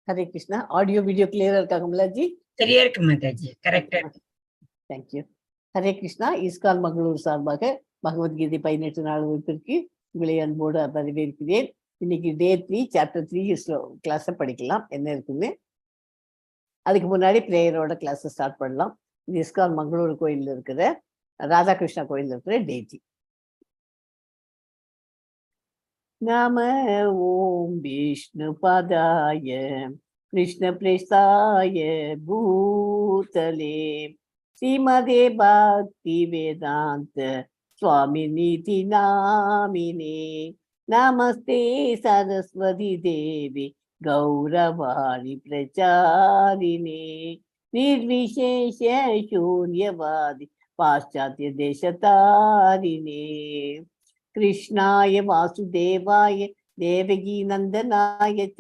Hare Krishna. Audio, video clear இருக்கா கமலாஜி? சரியா இருக்கு மாதாஜி, கரெக்டா. Thank you. Hare Krishna. ISKCON Mangalore சார்பாக பகவத்கீதை 18 நாள் வகுப்பிற்கு உங்களை அன்போடு வரவேற்கிறேன். இன்னைக்கு டே 3 சாப்டர் 3 கிளாஸை படிக்கலாம். என்ன இருக்குன்னு அதுக்கு முன்னாடி பிரேயரோட கிளாஸ் ஸ்டார்ட் பண்ணலாம். இது ISKCON மங்களூர் கோயிலில் இருக்கிற ராதாகிருஷ்ணா கோயிலில் இருக்கிற டேஜி. நம ஓம் விஷ்ணு பதாய கிருஷ்ண பிரேஷ்டாய பூதலே ஸ்ரீமதே பக்தி வேதாந்த சுவாமி நீதி நாமினே நமஸ்தே சரஸ்வதி தேவி கௌரவாணி பிரச்சாரிணே நிர்விசேஷ சூன்யவாதி பாश्चात्य தேசதாரிணே कृष्णाय वासुदेवाय देवकी नंदनाय च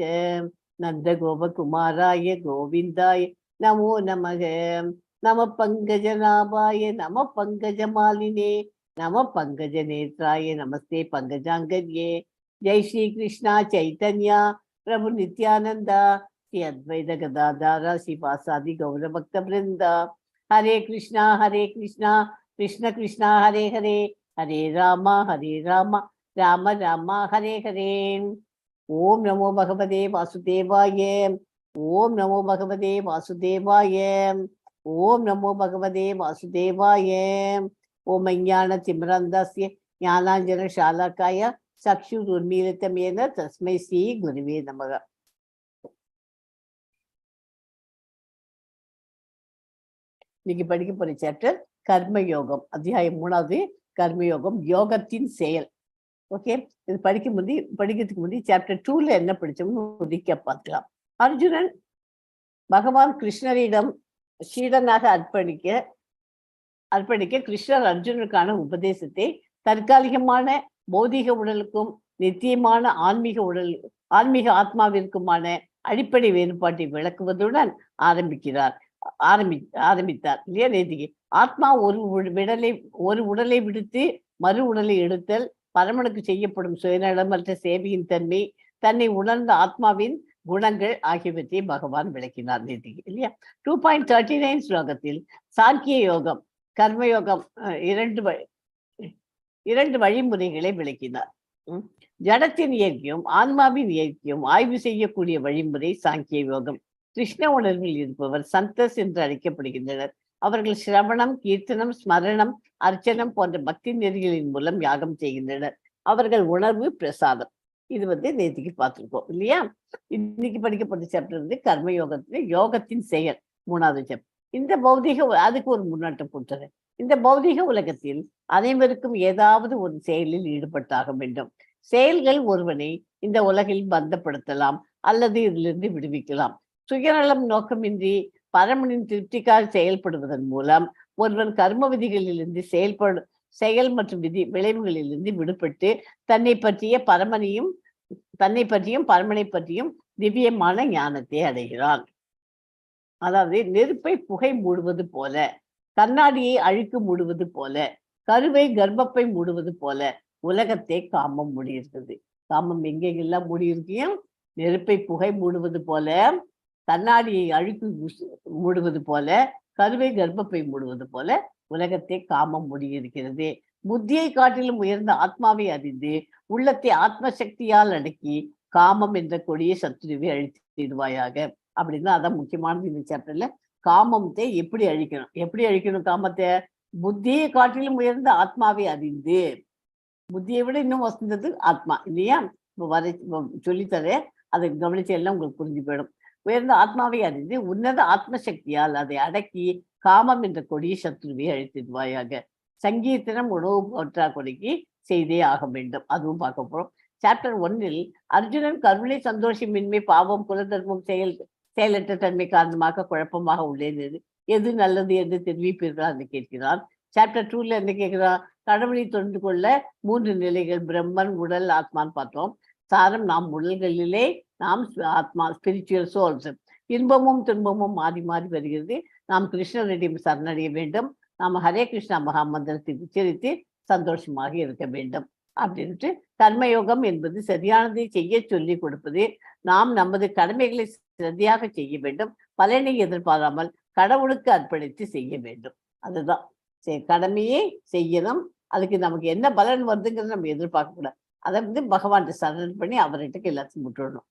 नंदगोपकुमाराय गोविंदाय नमो नमः। नमः पंकजनाभाय नमः पंकजमालिने नमः पंकजनेत्राय नमस्ते पंकजांगर्ये। जय श्री कृष्णा चैतन्य प्रभु नित्यानंद श्री अद्वैत गदाधर श्रीवासादि गौरभक्त वृंद। हरे कृष्णा कृष्ण कृष्ण हरे हरे हरे राम राम राम हरे हरे। ओम नमो भगवते वासुदेवाय ओम नमो भगवते वासुदेवाय ओम नमो भगवते वासुदेवाय। ओम ज्ञानतिमिरन्धस्य ज्ञानाञ्जनशालाकाय चक्षुरुन्मीलितं तस्मै श्री गुरुवे नमः। இன்னைக்கு படிக்க போற சாப்டர் கர்மயோகம், அத்தியாயம் 3வது கர்மயோகம், யோகத்தின் செயல். ஓகே, இது படிக்கிறதுக்கு முந்தி சாப்டர் 2ல என்ன படிச்சோம்னு ரீகேப் பார்க்கலாம். அர்ஜுனன் பகவான் கிருஷ்ணரிடம் சீடனாக அர்ப்பணிக்க கிருஷ்ணர் அர்ஜுனனுக்கான உபதேசத்தை தற்காலிகமான பௌதிக உடலுக்கும் நித்தியமான ஆன்மீக ஆத்மாவிற்குமான அடிப்படை வேறுபாட்டை விளக்குவதுடன் ஆரம்பித்தார் இல்லையா நேதிக்கு. ஆத்மா ஒரு உடலை விடுத்து மறு உடலை எடுத்தல், பரமனுக்கு செய்யப்படும் சுயநலமற்ற சேவையின் தன்மை, தன்னை உணர்ந்த ஆத்மாவின் குணங்கள் ஆகியவற்றை பகவான் விளக்கினார் நேதிக்கு இல்லையா. 2.39 ஸ்லோகத்தில் சாங்கிய யோகம், கர்மயோகம் இரண்டு வழிமுறைகளை விளக்கினார். ஜடத்தின் இயற்கையும் ஆன்மாவின் இயற்கையும் ஆய்வு செய்யக்கூடிய வழிமுறை சாங்கிய யோகம். கிருஷ்ண உணர்வில் இருப்பவர் சந்தஸ் என்று அழைக்கப்படுகின்றனர். அவர்கள் சிரவணம், கீர்த்தனம், ஸ்மரணம், அர்ச்சனம் போன்ற பக்தி நெறிகளின் மூலம் யாகம் செய்கின்றனர். அவர்கள் உணர்வு பிரசாதம். இது நேற்றுக்கு பார்த்துருக்கோம் இல்லையா. இன்னைக்கு படிக்கப்பட்ட சாப்டர் கர்மயோகத்துல யோகத்தின் செயல் 3வது சாப்டர். இந்த அதுக்கு ஒரு முன்னோட்டம் கொடுத்தது. இந்த பௌதிக உலகத்தில் அனைவருக்கும் ஏதாவது ஒரு செயலில் ஈடுபட்டாக வேண்டும். செயல்கள் ஒருவனை இந்த உலகில் பந்தப்படுத்தலாம் அல்லது இதிலிருந்து விடுவிக்கலாம். சுயநலம் நோக்கமின்றி பரமனின் திருப்திக்காக செயல்படுவதன் மூலம் ஒருவன் கர்ம விதிகளிலிருந்து செயல் மற்றும் விளைவுகளிலிருந்து விடுபட்டு தன்னை பற்றியும் பரமனை பற்றியும் திவ்யமான ஞானத்தை அடைகிறான். அதாவது நெருப்பை புகை மூடுவது போல, கண்ணாடியை அழுக்கு மூடுவது போல, கருவை கர்ப்பப்பை மூடுவது போல உலகத்தை காமம் மூடியிருக்குது. காமம் எங்கெல்லாம் மூடியிருக்கையும் நெருப்பை புகை மூடுவது போல, கண்ணாடியை அழுக்கு மூடுவது போல, கருவை கர்ப்பப்பை மூடுவது போல உலகத்தை காமம் மூடியிருக்கிறது. புத்தியை காட்டிலும் உயர்ந்த ஆத்மாவை அறிந்து உள்ளத்தை ஆத்ம சக்தியால் அடக்கி காமம் என்ற கொடிய சத்துருவை அழித்திடுவாயாக அப்படின்னா அதான் முக்கியமானது இந்த சாப்டர்ல. காமத்தை எப்படி அழிக்கணும் காமத்தை? புத்தியை காட்டிலும் உயர்ந்த ஆத்மாவை அறிந்து, புத்தியை விட இன்னும் வசந்தது ஆத்மா இல்லையா. சொல்லித்தர அதை கவனிச்சு எல்லாம் உங்களுக்கு புரிஞ்சு போயிடும். உயர்ந்த ஆத்மாவை அறிந்து உன்னத ஆத்ம சக்தியால் அதை அடக்கி காமம் என்ற கொடிய சத்துருவை அழித்திடுவாயாக. சங்கீர்த்தனம் உணவு பற்றாக்குறைக்கு செய்தே ஆக வேண்டும். அதுவும் பார்க்க போறோம். சாப்டர் 1ல் அர்ஜுனன் கருணை, சந்தோஷமின்மை, பாவம், குலதர்மம், செயலற்ற தன்மை காரணமாக குழப்பமாக உள்ளது, எது நல்லது என்று தெரிவிப்பீர்களா என்று கேட்கிறான். சாப்டர் 2ல என்ன கேட்கிறான்? கடவுளை தொடர்ந்து கொள்ள 3 நிலைகள், பிரம்மன், உடல், ஆத்மான்னு பார்த்தோம். சாரம், நாம் உடல்களிலே நாம் ஆத்மா, ஸ்பிரிச்சுவல் சோல்ஸ். இன்பமும் துன்பமும் மாறி மாறி வருகிறது. நாம் கிருஷ்ணரிடம் சரணடைய வேண்டும். நாம் ஹரே கிருஷ்ணா மகாமந்திரத்தை உச்சரித்து சந்தோஷமாக இருக்க வேண்டும். அப்படின்ட்டு கர்மயோகம் என்பது சரியானதை செய்ய சொல்லி கொடுப்பது. நாம் நமது கடமைகளை சரியாக செய்ய வேண்டும், பலனை எதிர்பாராமல் கடவுளுக்கு அர்ப்பணித்து செய்ய வேண்டும். அதுதான் சரி, கடமையே செய்யணும். அதுக்கு நமக்கு என்ன பலன் வருதுங்கிறது நம்ம எதிர்பார்க்க கூடாது. அதை வந்து பகவான் சரண் பண்ணி அவர்கிட்ட எல்லாத்தையும் விட்டுடணும்.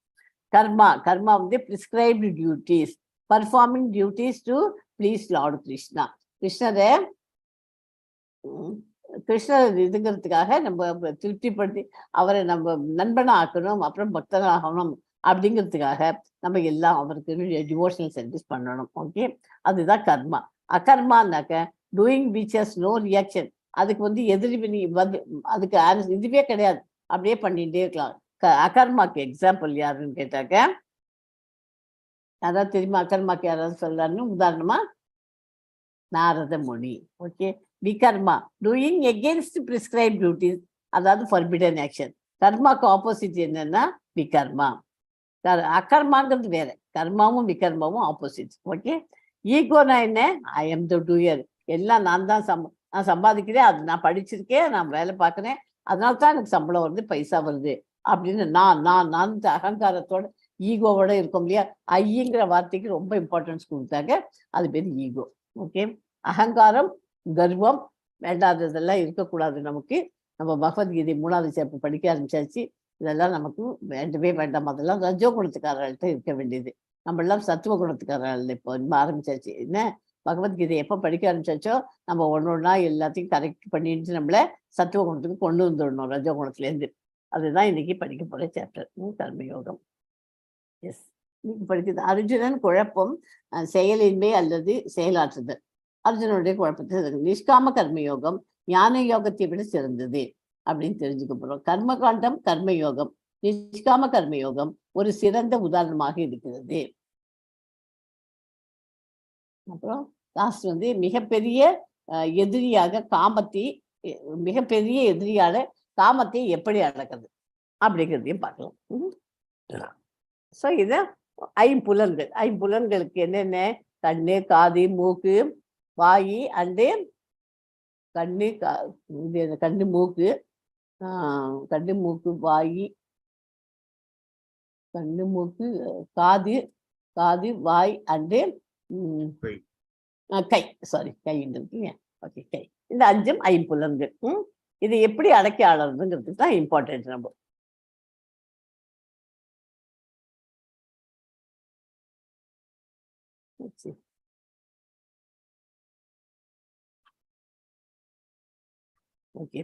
கர்மா வந்து prescribed duties, performing duties to please Lord Krishna. கிருஷ்ணரை இதுங்கிறதுக்காக நம்ம திருப்திப்படுத்தி அவரை நம்ம நண்பனா ஆக்கணும், அப்புறம் பக்தனாகணும் அப்படிங்கிறதுக்காக நம்ம எல்லாம் அவருக்கு டிவோஷனல் சர்வீஸ் பண்ணணும். ஓகே, அதுதான் கர்மா. அகர்மானாக்க doing which has no reaction. அதுக்கு வந்து எதிரி வந்து அதுக்கு இதுவே கிடையாது, அப்படியே பண்ணிட்டே இருக்கலாம். அகர்மாக்கு எக்ஸாம்பிள் யாருன்னு கேட்டாக்க, யாராவது தெரியுமா? அகர்மாக்கு யாராவது சொல்றாருன்னு உதாரணமா Narada Muni. Okay, vikarma doing against prescribed duties, அதாவது ஃபர்பிடன் ஆக்ஷன். கர்மாக்கு ஆப்போசிட் என்னன்னா விகர்மா. அகர்மாங்கிறது வேற, கர்மாவும் விகர்மாவும் ஆப்போசிட். ஓகே, ஈகோனா என்ன? I am the doer. எல்லாம் நான் தான் நான் சம்பாதிக்கிறேன், அது நான் படிச்சிருக்கேன், நான் வேலை பார்க்குறேன், அதனால தான் எனக்கு சம்பளம் வருது, பைசா வருது அப்படின்னு நான் அகங்காரத்தோட ஈகோவோட இருக்கும் இல்லையா? ஐங்கிற வார்த்தைக்கு ரொம்ப இம்பார்ட்டன்ஸ் கொடுத்தாங்க, அது பேர் ஈகோ. ஓகே, அகங்காரம் கர்வம் வேண்டாததெல்லாம் இருக்கக்கூடாது நமக்கு. நம்ம பகவத்கீதை 3வது சாப்டர் படிக்க ஆரம்பிச்சாச்சு. இதெல்லாம் நமக்கு வேண்டவே வேண்டாம். அதெல்லாம் ரஜோ குணத்துக்காரர்கள்ட்ட இருக்க வேண்டியது. நம்ம எல்லாம் சத்துவ குணத்துக்காரர்கள் இப்போ ஆரம்பிச்சாச்சு. என்ன, பகவத்கீதை எப்போ படிக்க ஆரம்பிச்சாச்சோ நம்ம ஒன்றா எல்லாத்தையும் கரெக்ட் பண்ணிட்டு நம்மள சத்துவ குணத்துக்கு கொண்டு வந்துடணும், ரஜோ குணத்துலேருந்து. அதுதான் இன்னைக்கு படிக்க போகிற சாப்டர், கர்மயோகம். எஸ், இன்னைக்கு படிக்கிறது அர்ஜுனன் குழப்பம், செயலின்மை அல்லது செயலாற்றுதல். அர்ஜுனனுடைய குழப்பத்தை நிஷ்காம கர்மயோகம் ஞான யோகத்தை விட சிறந்தது அப்படின்னு தெரிஞ்சுக்க போறோம். கர்மகாண்டம் கர்மயோகம், நிஷ்காம கர்மயோகம் ஒரு சிறந்த உதாரணமாக இருக்கிறது. அப்புறம் லாஸ்ட் வந்து மிகப்பெரிய எதிரியாக மிகப்பெரிய எதிரியான காமத்தை எப்படி அடக்குறது அப்படிங்கிறதையும் பார்க்கலாம். ஸோ இதை ஐம்புலன்களுக்கு என்னென்ன? கண்ணு, காது, மூக்கு, வாயி அண்டு கண்ணு மூக்கு வாயி, கண்ணு மூக்கு காது வாய் அண்டு கை. சாரி, கைன்னு இருக்குங்க. ஓகே, கை. இந்த 5ம் ஐம்புலன்கள். இது எப்படி அடக்கி ஆளுறதுங்கிறதுக்கு தான் இம்பார்ட்டன்ட். நம்ம ஓகே,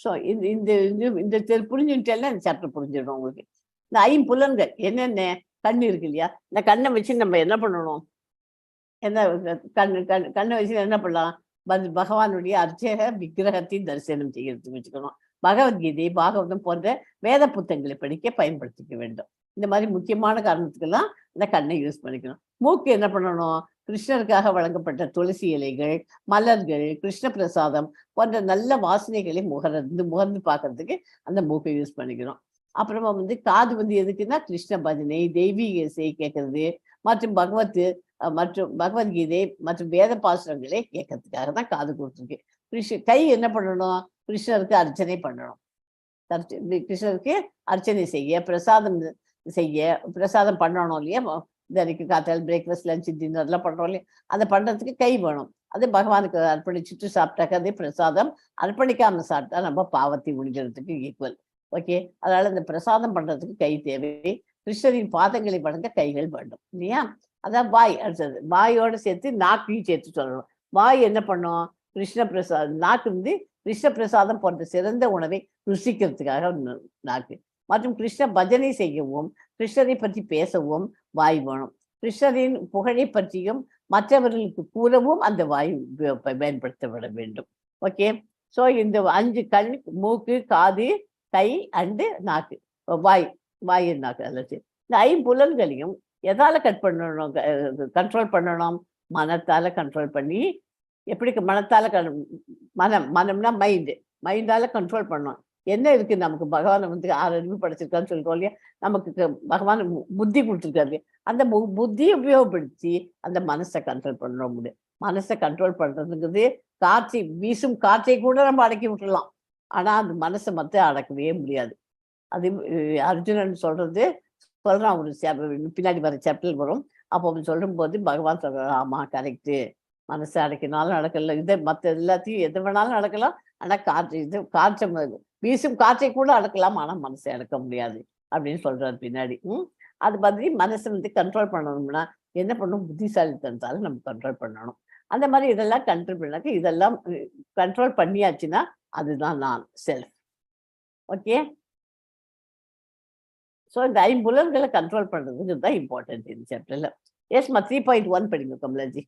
ஸோ இந்த புரிஞ்சுட்டேன்னா இந்த சாப்டர் புரிஞ்சிடும் உங்களுக்கு. இந்த ஐம்புலன்கள் என்னென்ன? கண்ணு இருக்கு இல்லையா, இந்த கண்ணை வச்சு நம்ம என்ன பண்ணணும்? என்ன கண்ணை வச்சு என்ன பண்ணலாம்? பகவானுடைய அர்ச்சக விக்கிரகத்தை தரிசனம் செய்யறதுக்கு வச்சுக்கணும். பகவத்கீதை, பாகவதம் போன்ற வேத புத்தகங்களை படிக்க பயன்படுத்திக்க வேண்டும். இந்த மாதிரி முக்கியமான காரணத்துக்கெல்லாம் இந்த கண்ணை யூஸ் பண்ணிக்கணும். மூக்கு என்ன பண்ணணும்? கிருஷ்ணருக்காக வழங்கப்பட்ட துளசி இலைகள், மலர்கள், கிருஷ்ண பிரசாதம் போன்ற நல்ல வாசனைகளை முகர்ந்து பார்க்கறதுக்கு அந்த மூக்கை யூஸ் பண்ணிக்கணும். அப்புறமா வந்து காது வந்து எதுக்குன்னா கிருஷ்ண பஜனை, தெய்வீக இசை கேட்கறது மற்றும் பகவத்கீதை மற்றும் வேத பாசுரங்களை கேட்கறதுக்காக தான் காது கொடுத்துருக்கு. கை என்ன பண்ணணும்? கிருஷ்ணருக்கு அர்ச்சனை பண்ணணும். கிருஷ்ணருக்கு அர்ச்சனை செய்ய, பிரசாதம் பண்ணணும் இல்லையா? தினைக்கு காத்தால் பிரேக்ஃபாஸ்ட், லஞ்ச், டின்னர்லாம் பண்றோம் இல்லையா? அதை பண்றதுக்கு கை வேணும். அது பகவானுக்கு அர்ப்பணிச்சுட்டு சாப்பிட்டாக்க அதே பிரசாதம். அர்ப்பணிக்காம சாப்பிட்டா நம்ம பாவத்தை முடிக்கிறதுக்கு ஈக்குவல். ஓகே, அதனால இந்த பிரசாதம் பண்றதுக்கு கை தேவை. கிருஷ்ணரின் பாதங்களை வணங்க கைகள் வேண்டும் இல்லையா? அதான் வாய். அடுத்தது வாயோட சேர்த்து நாக்கையும் சேர்த்து சொல்லணும். வாய் என்ன பண்ணும்? நாக்கு வந்து கிருஷ்ண பிரசாதம் போன்ற சிறந்த உணவை ருசிக்கிறதுக்காக நாக்கு. மற்றும் கிருஷ்ண பஜனை செய்யவும், கிருஷ்ணரை பற்றி பேசவும் வாய் வேணும். கிருஷ்ணரின் புகழை பற்றியும் மற்றவர்களுக்கு கூறவும் அந்த வாய் பயன்படுத்தப்பட வேண்டும். ஓகே, ஸோ இந்த 5 கண், மூக்கு, காது, கை அண்டு நாக்கு, வாய் நாக்கு. அல்லது இந்த ஐம்புலன்களையும் எதால கண்ட்ரோல் பண்ணணும்? மனத்தால கண்ட்ரோல் பண்ணி. எப்படி மனத்தால மனம்னா மைண்டால கண்ட்ரோல் பண்ணணும். என்ன இருக்கு நமக்கு? பகவான் வந்து 6 அறிவு படைச்சிருக்கான்னு சொல்லிக்கோ இல்லையா? நமக்கு பகவான் புத்தி கொடுத்துருக்காரு. அந்த புத்தியை உபயோகப்படுத்தி அந்த மனசை கண்ட்ரோல் பண்ண முடியும். மனசை கண்ட்ரோல் பண்றதுங்கிறது வீசும் காற்றை கூட நம்ம அடக்கி விட்டுடலாம். ஆனா அந்த மனசை மட்டும் அடக்கவே முடியாது. அது அர்ஜுனன் சொல்றான் பின்னாடி வர சாப்டர் வரும். அப்போ அவன் சொல்லும்போது பகவான் சொல்றாரு, ஆமா கரெக்டு, மனசை அடக்கினாலும் நடக்கல, இதை மற்ற எல்லாத்தையும் எது வேணாலும் நடக்கலாம். ஆனா வீசும் காற்றை கூட அடக்கலாம், ஆனா மனசை அடக்க முடியாது அப்படின்னு சொல்றாரு பின்னாடி. அது மாதிரி மனசை கண்ட்ரோல் பண்ணணும்னா என்ன பண்ணணும்? புத்திசாலித்தனத்தால நம்ம கண்ட்ரோல் பண்ணணும். அந்த மாதிரி இதெல்லாம் கண்ட்ரோல் பண்ணாக்க, இதெல்லாம் கண்ட்ரோல் பண்ணியாச்சுன்னா அதுதான் நான் செல்ஃப். ஓகே. ஸோ இந்த ஐம்புலன்களை கண்ட்ரோல் பண்றதுக்கு தான் இம்பார்ட்டன்ட் இந்த சாப்டர்ல. எஸ்மா 3.1 படிங்க கமலாஜி.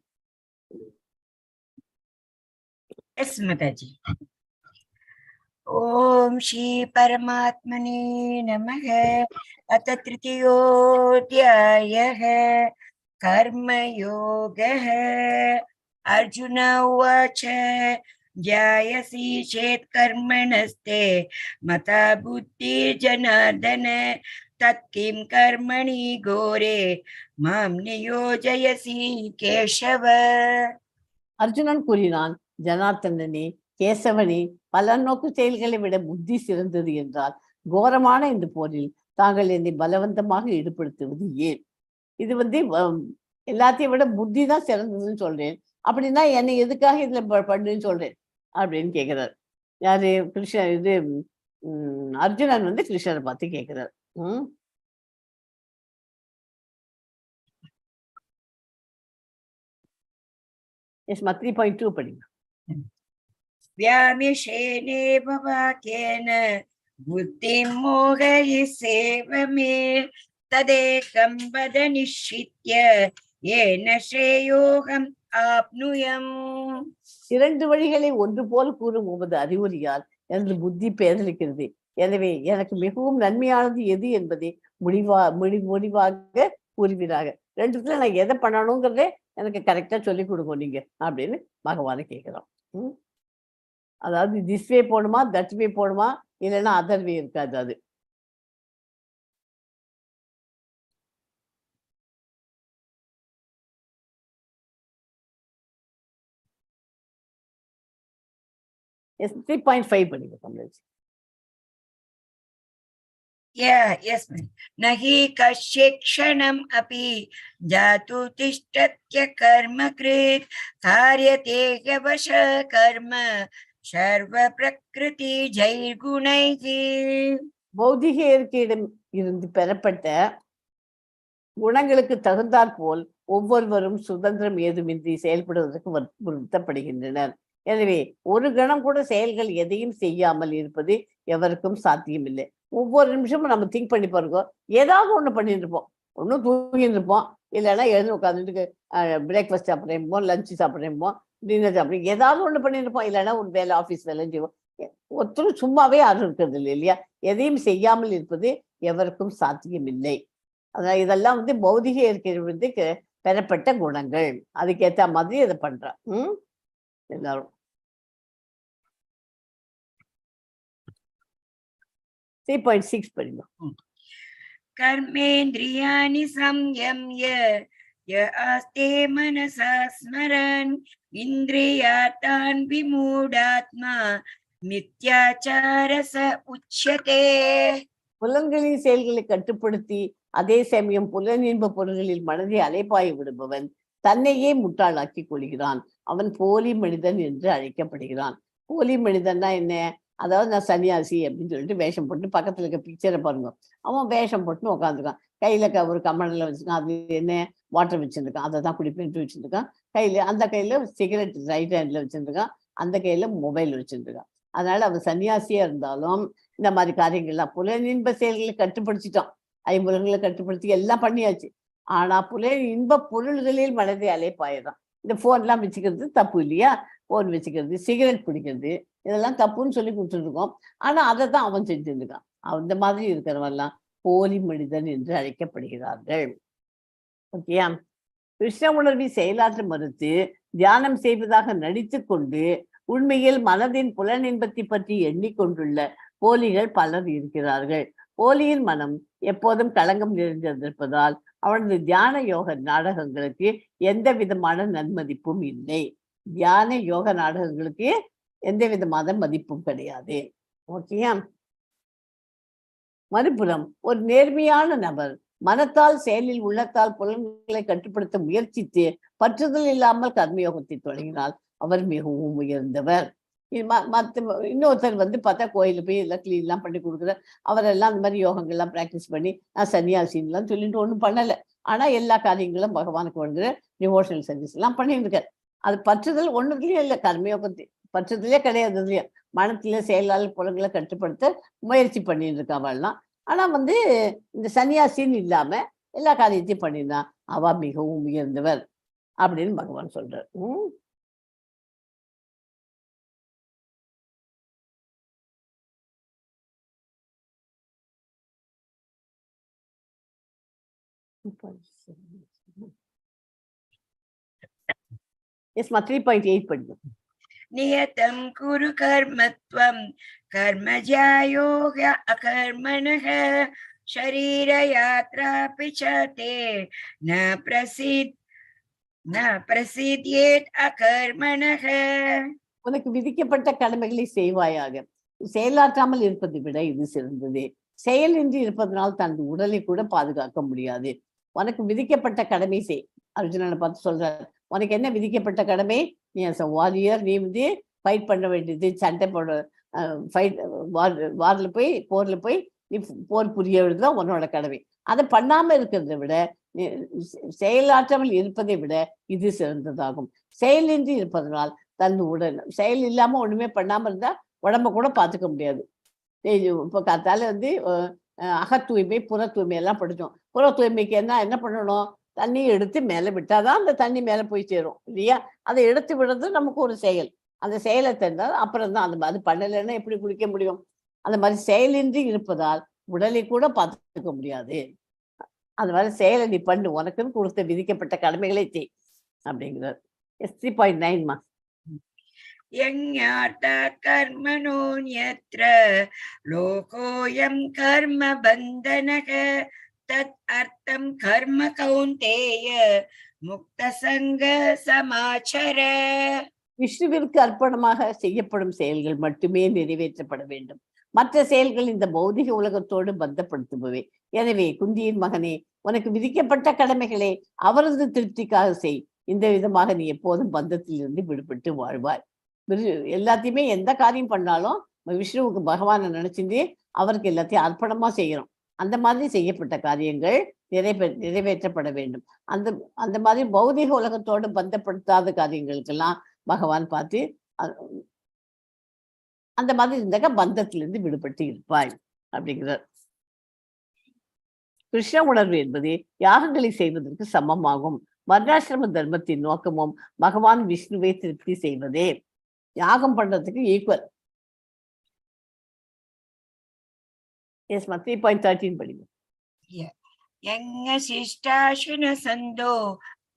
எஸ் மாதாஜி. ஓம் ஸ்ரீ பரமாத்மனே நமः. அத த்ரிதியோऽध्यायः कर्मयोगः. अर्जुन उवाच ध्यायसि चेत् कर्मणस्ते मता बुद्धिर्जनार्दन तत्किं कर्मणि घोरे मां नियोजयसि केशव. அர்ஜுனன் கூறினான், ஜனார்த்தனனே, கேசவனே, பலநோக்கு செயல்களை விட புத்தி சிறந்தது என்றால் கோரமான இந்த போரில் தாங்கள் என்னை பலவந்தமாக ஈடுபடுத்துவது ஏன்? இது எல்லாத்தையும் விட புத்தி தான் சிறந்ததுன்னு சொல்றேன். அப்படின்னா என்னை எதுக்காக இதுல பண்ணுன்னு சொல்றேன் அப்படின்னு கேட்கிறார். யாரு? கிருஷ்ணன். அர்ஜுனன் கிருஷ்ணரை பார்த்து கேட்கிறார். எஸ்மா 3.2 படிங்க. व्यामिषेणेव वाक्येन बुद्धिं मोहयिसेव मे तदेकं वद निश्चित्य येन श्रेयोऽहम् आप्नुयाम्. 2 வழிகளை ஒன்று போல் கூறும் உமது அறிவுரையால் எனது புத்தி பேதலிக்கிறது. எனவே எனக்கு மிகவும் நன்மையானது எது என்பதை முடிவாக கூறுவீராக. 2த்துல நான் எதை பண்ணணுங்கிறதே எனக்கு கரெக்டா சொல்லி கொடுங்க நீங்க அப்படின்னு பகவானை கேட்கிறோம். அதாவது திஸ் வே போடுமா, தட் வே போடுமா, இல்லைன்னா அதர் வே இருக்காது. அது எஸ் 3.5 படிங்க Kamlesh. Yes, nahi kashikshanam api jatu tishtatya karma krit karyate yavasha karma sarva prakriti jairgunaihi. பௌதிக இயற்கையிடம் இருந்து பெறப்பட்ட குணங்களுக்கு தகுந்தாற் போல் ஒவ்வொருவரும் சுதந்திரம் ஏதுமின்றி செயல்படுவதற்கு வற்புறுத்தப்படுகின்றனர். எனவே ஒரு கணம் கூட செயல்கள் எதையும் செய்யாமல் இருப்பது எவருக்கும் சாத்தியமில்லை. ஒவ்வொரு நிமிஷமும் நம்ம திங்க் பண்ணி பாருங்க, ஏதாவது ஒண்ணு பண்ணிட்டு இருப்போம். ஒன்னும் தூங்கிட்டு இருப்போம், இல்லைன்னா எழுந்து உட்காந்துட்டு பிரேக்ஃபாஸ்ட் சாப்பிட்றேன்போ, லஞ்ச் சாப்பிட்றேன்போ, டின்னர் சாப்பிட்றேன், ஏதாவது ஒண்ணு பண்ணிட்டு இருப்போம். இல்லைன்னா ஒரு வேலை, ஆஃபீஸ் வேலை செய்வோம். ஒருத்தரும் சும்மாவே யாரும் இருக்கிறது இல்லை இல்லையா? எதையும் செய்யாமல் இருப்பது எவருக்கும் சாத்தியமில்லை. அதான் இதெல்லாம் பௌதிக இயற்கை பெறப்பட்ட குணங்கள். அதுக்கேற்ற மாதிரி இதை பண்றான். எல்லாரும் 3.6 படிங்க. कर्मेन्द्रियाणि संयम्य य आस्ते मनसा स्मरन् इन्द्रियार्थान् विमूढात्मा मिथ्याचारस उच्यते. புலன்களின் செயல்களை கட்டுப்படுத்தி அதே சமயம் புலனின்ப பொருள்களில் மனதை அலைப்பாய விடுபவன் தன்னையே முட்டாளாக்கி கொள்கிறான். அவன் போலி மனிதன் என்று அழைக்கப்படுகிறான். போலி மனிதன்னா என்ன? அதாவது நான் சன்னியாசி அப்படின்னு சொல்லிட்டு வேஷம் போட்டு, பக்கத்துல இருக்க பிக்சரை பாருங்க, அவன் வேஷம் போட்டுன்னு உட்காந்துருக்கான். கையில ஒரு கமண்டல வச்சிருக்கான், அது என்ன வாட்டர் வச்சிருக்கான், அதை தான் குடிப்பேன்ட்டு வச்சிருக்கான். அந்த கையில சிகரெட் ரைட் ஹேண்ட்ல வச்சிருக்கான், அந்த கையில மொபைல் வச்சிருக்கான். அதனால அவன் சன்னியாசியா இருந்தாலும் இந்த மாதிரி காரியங்கள்லாம் புலனின்ப செயல்களை கட்டுப்படுத்திட்டான். ஐம்புலன்களை கட்டுப்படுத்தி எல்லாம் பண்ணியாச்சு. ஆனா இன்ப பொருள்களில் மனதை அலைப்பாயிடுறான். இந்த போன்லாம் வச்சுக்கிறது தப்பு இல்லையா? போன் வச்சுக்கிறது, சிகரெட் பிடிக்கிறது, இதெல்லாம் தப்புன்னு சொல்லி கொடுத்துட்டு இருக்கோம். ஆனா அதை தான் அவன் செஞ்சுருக்கான். அந்த மாதிரி இருக்கிறவெல்லாம் போலி மனிதன் என்று அழைக்கப்படுகிறார்கள். ஓகேயா? கிருஷ்ண உணர்வை செயலாற்ற மறுத்து தியானம் செய்வதாக நடித்து கொண்டு உண்மையில் மனதின் புலனின்பத்தை பற்றி எண்ணிக்கொண்டுள்ள போலிகள் பலர் இருக்கிறார்கள். போலியின் மனம் எப்போதும் களங்கம் நிறைந்திருப்பதால் அவனது தியான யோக நாடகங்களுக்கு எந்த விதமான நன்மதிப்பும் இல்லை. தியான யோக நாடகங்களுக்கு எந்த விதமான மதிப்பும் கிடையாது. ஓகேயா? மறுபுறம் ஒரு நேர்மையான நபர் மனத்தால், செயலில், உள்ளத்தால் புலன்களை கட்டுப்படுத்த முயற்சித்து பற்றுதல் இல்லாமல் கர்மயோகத்தை தொடங்கினால் அவர் மிகவும் உயர்ந்தவர். இன்னொருத்தர் பார்த்தா கோயில போய் எல்லாம் கிளீன் எல்லாம் பண்ணி கொடுக்குற அவரெல்லாம் அந்த மாதிரி யோகங்கள்லாம் பிராக்டிஸ் பண்ணி நான் சன்னியாசின்லாம் சொல்லிட்டு ஒன்றும் பண்ணலை. ஆனா எல்லா காரியங்களும் பகவானுக்கு வழங்குற டிவோஷனல் சர்வீஸ் எல்லாம் பண்ணியிருக்காரு. அது பற்றுதல் ஒண்ணுலயும் இல்லை, கர்மயோகத்தை பற்றுதலே கிடையாது. இல்லையா? மனத்தில செயலால் புலன்களை கட்டுப்படுத்த முயற்சி பண்ணிட்டு இருக்காவெல்லாம். ஆனா இந்த சன்னியாசின்னு இல்லாம எல்லா காரியத்தையும் பண்ணினா அவ மிகவும் உயர்ந்தவர் அப்படின்னு பகவான் சொல்றார். எஸ்மா 3.8 படிக்கும். நியதம் குரு கர்மத்வம் கர்மஜாயோ அகர்மணஹ ஷரீர யாத்ரா பிச்சதே ந பிரசித்யேத் அகர்மணஹ. உனக்கு விதிக்கப்பட்ட கடமைகளை செய்வாயாக. செயலாற்றாமல் இருப்பதை விட இது சிறந்தது. செயலின்றி இருப்பதனால் தனது உடலை கூட பாதுகாக்க முடியாது. உனக்கு விதிக்கப்பட்ட கடமை செய். அர்ஜுனனை பார்த்து சொல்றாரு, உனக்கு என்ன விதிக்கப்பட்ட கடமை? நீ வாரியர், நீ ஃபைட் பண்ண வேண்டியது, சண்டை போட ஃபைட் வார்ல போய் போர்ல போய் நீ போர் புரிய வேண்டியதுதான் உன்னோட கடமை. அதை பண்ணாம இருக்கிறத விட செயலாற்றாமல் இருப்பதை விட இது சிறந்ததாகும். செயலின்றி இருப்பதனால் தன் உடல், செயல் இல்லாம ஒண்ணுமே பண்ணாம இருந்தா உடம்ப கூட பார்த்துக்க முடியாது. இப்போ காத்தால அக தூய்மை, புற தூய்மை எல்லாம் படிச்சோம். புற தூய்மைக்கு என்ன பண்ணணும்? தண்ணி எடுத்து மேல விட்டாதான் அந்த தண்ணி மேல போய் சேரும் இல்லையா? அதை எடுத்து விடுறது நமக்கு ஒரு செயல். அந்த செயலை தெரிந்தால் அப்புறம் தான் அது பண்ணலைன்னா எப்படி குளிக்க முடியும்? அந்த மாதிரி செயலின்றி இருப்பதால் உடலை கூட பார்த்துக்க முடியாது. அந்த மாதிரி செயலை நீ பண்ணு, உனக்குன்னு கொடுத்த விதிக்கப்பட்ட கடமைகளை செய் அப்படிங்கிறார். 3.9மா. யஞார்த்தாத் கர்மணோன்யத்ர லோகோயம் கர்ம பந்தனக தத் அர்த்தம் கர்ம கௌந்தேய முக்த சங்க சமாச்சர. விஷ்ணுவிற்கு அர்ப்பணமாக செய்யப்படும் செயல்கள் மட்டுமே நிறைவேற்றப்பட வேண்டும். மற்ற செயல்கள் இந்த பௌதிக உலகத்தோடு பந்தப்படுத்துபவை. எனவே குந்தியின் மகனே, உனக்கு விதிக்கப்பட்ட கடமைகளை அவரது திருப்திக்காக செய். இந்த விதமாக நீ எப்போதும் பந்தத்திலிருந்து விடுபட்டு வாழ்வாய். எல்லாத்தையுமே எந்த காரியம் பண்ணாலும் விஷ்ணுவுக்கு பகவானை நினைச்சிட்டு அவருக்கு எல்லாத்தையும் அர்ப்பணமா செய்யணும். அந்த மாதிரி செய்யப்பட்ட காரியங்கள் நிறைவேற்றப்பட வேண்டும். அந்த மாதிரி பௌதிக உலகத்தோடு பந்தப்படுத்தாத காரியங்களுக்கெல்லாம் பகவான் பார்த்து அந்த மாதிரி இருந்தாக்க பந்தத்திலிருந்து விடுபட்டு இருப்பாய் அப்படிங்கிறார். கிருஷ்ண உணர்வு என்பது யாகங்களை செய்வதற்கு சமமாகும். வர்ணாசிரம தர்மத்தின் நோக்கமும் பகவான் விஷ்ணுவை திருப்தி செய்வதே. யாகம் பண்றதுக்கு ஈக்குவல். எஸ் 3.13 படிங்க. யங்க சிஷ்டாஸ்வின சந்தோ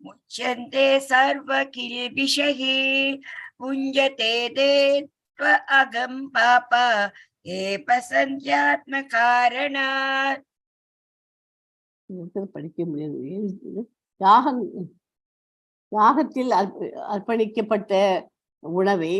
முச்சந்தே சர்வ கில்பிஷஹி புஞ்சதே தேத்வ அகம் பாபா ஏபசந்த்யாத்ம காரணாத். படிக்க முடியாது. யாகத்தில் அர்ப்பணிக்கப்பட்ட உணவை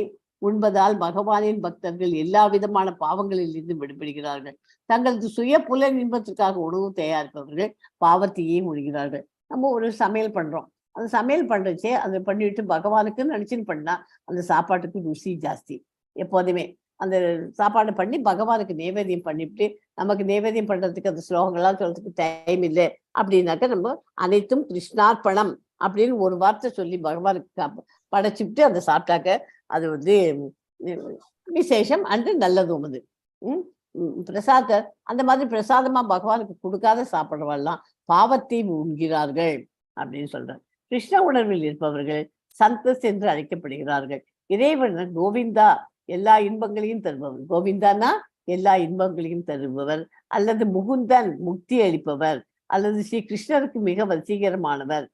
உண்பதால் பகவானின் பக்தர்கள் எல்லா விதமான பாவங்களில் இருந்து விடுபடுகிறார்கள். தங்களது சுய புல இன்பத்திற்காக உணவு தயாரிப்பவர்கள் பாவத்தையே ஒழிகிறார்கள். நம்ம ஒரு சமையல் பண்றோம், அந்த சமையல் பண்றச்சே அதை பண்ணிட்டு பகவானுக்குன்னு நினைச்சுன்னு பண்ணா அந்த சாப்பாட்டுக்கு ருசி ஜாஸ்தி. எப்போதுமே அந்த சாப்பாடு பண்ணி பகவானுக்கு நைவேத்தியம் பண்ணிவிட்டு நமக்கு நைவேத்தியம் பண்றதுக்கு அந்த ஸ்லோகங்கள்லாம் சொல்றதுக்கு டைம் இல்லை அப்படின்னாக்க நம்ம அனைத்தும் கிருஷ்ணார்ப்பணம் அப்படின்னு ஒரு வார்த்தை சொல்லி பகவானுக்கு படைச்சுட்டு அதை சாப்பிட்டாக்க அது விசேஷம் அன்று நல்லதும். அது பிரசாத அந்த மாதிரி பிரசாதமா பகவானுக்கு கொடுக்காத சாப்பிடுறவெல்லாம் பாவத்தை உண்கிறார்கள் அப்படின்னு சொல்றார். கிருஷ்ண உணர்வில் இருப்பவர்கள் சந்தஸ் என்று அழைக்கப்படுகிறார்கள். இறைவன் கோவிந்தா எல்லா இன்பங்களையும் தருபவர். கோவிந்தானா எல்லா இன்பங்களையும் தருபவர், அல்லது முகுந்தன் முக்தி அளிப்பவர், அல்லது ஸ்ரீ கிருஷ்ணருக்கு மிக வசீகரமானவர்.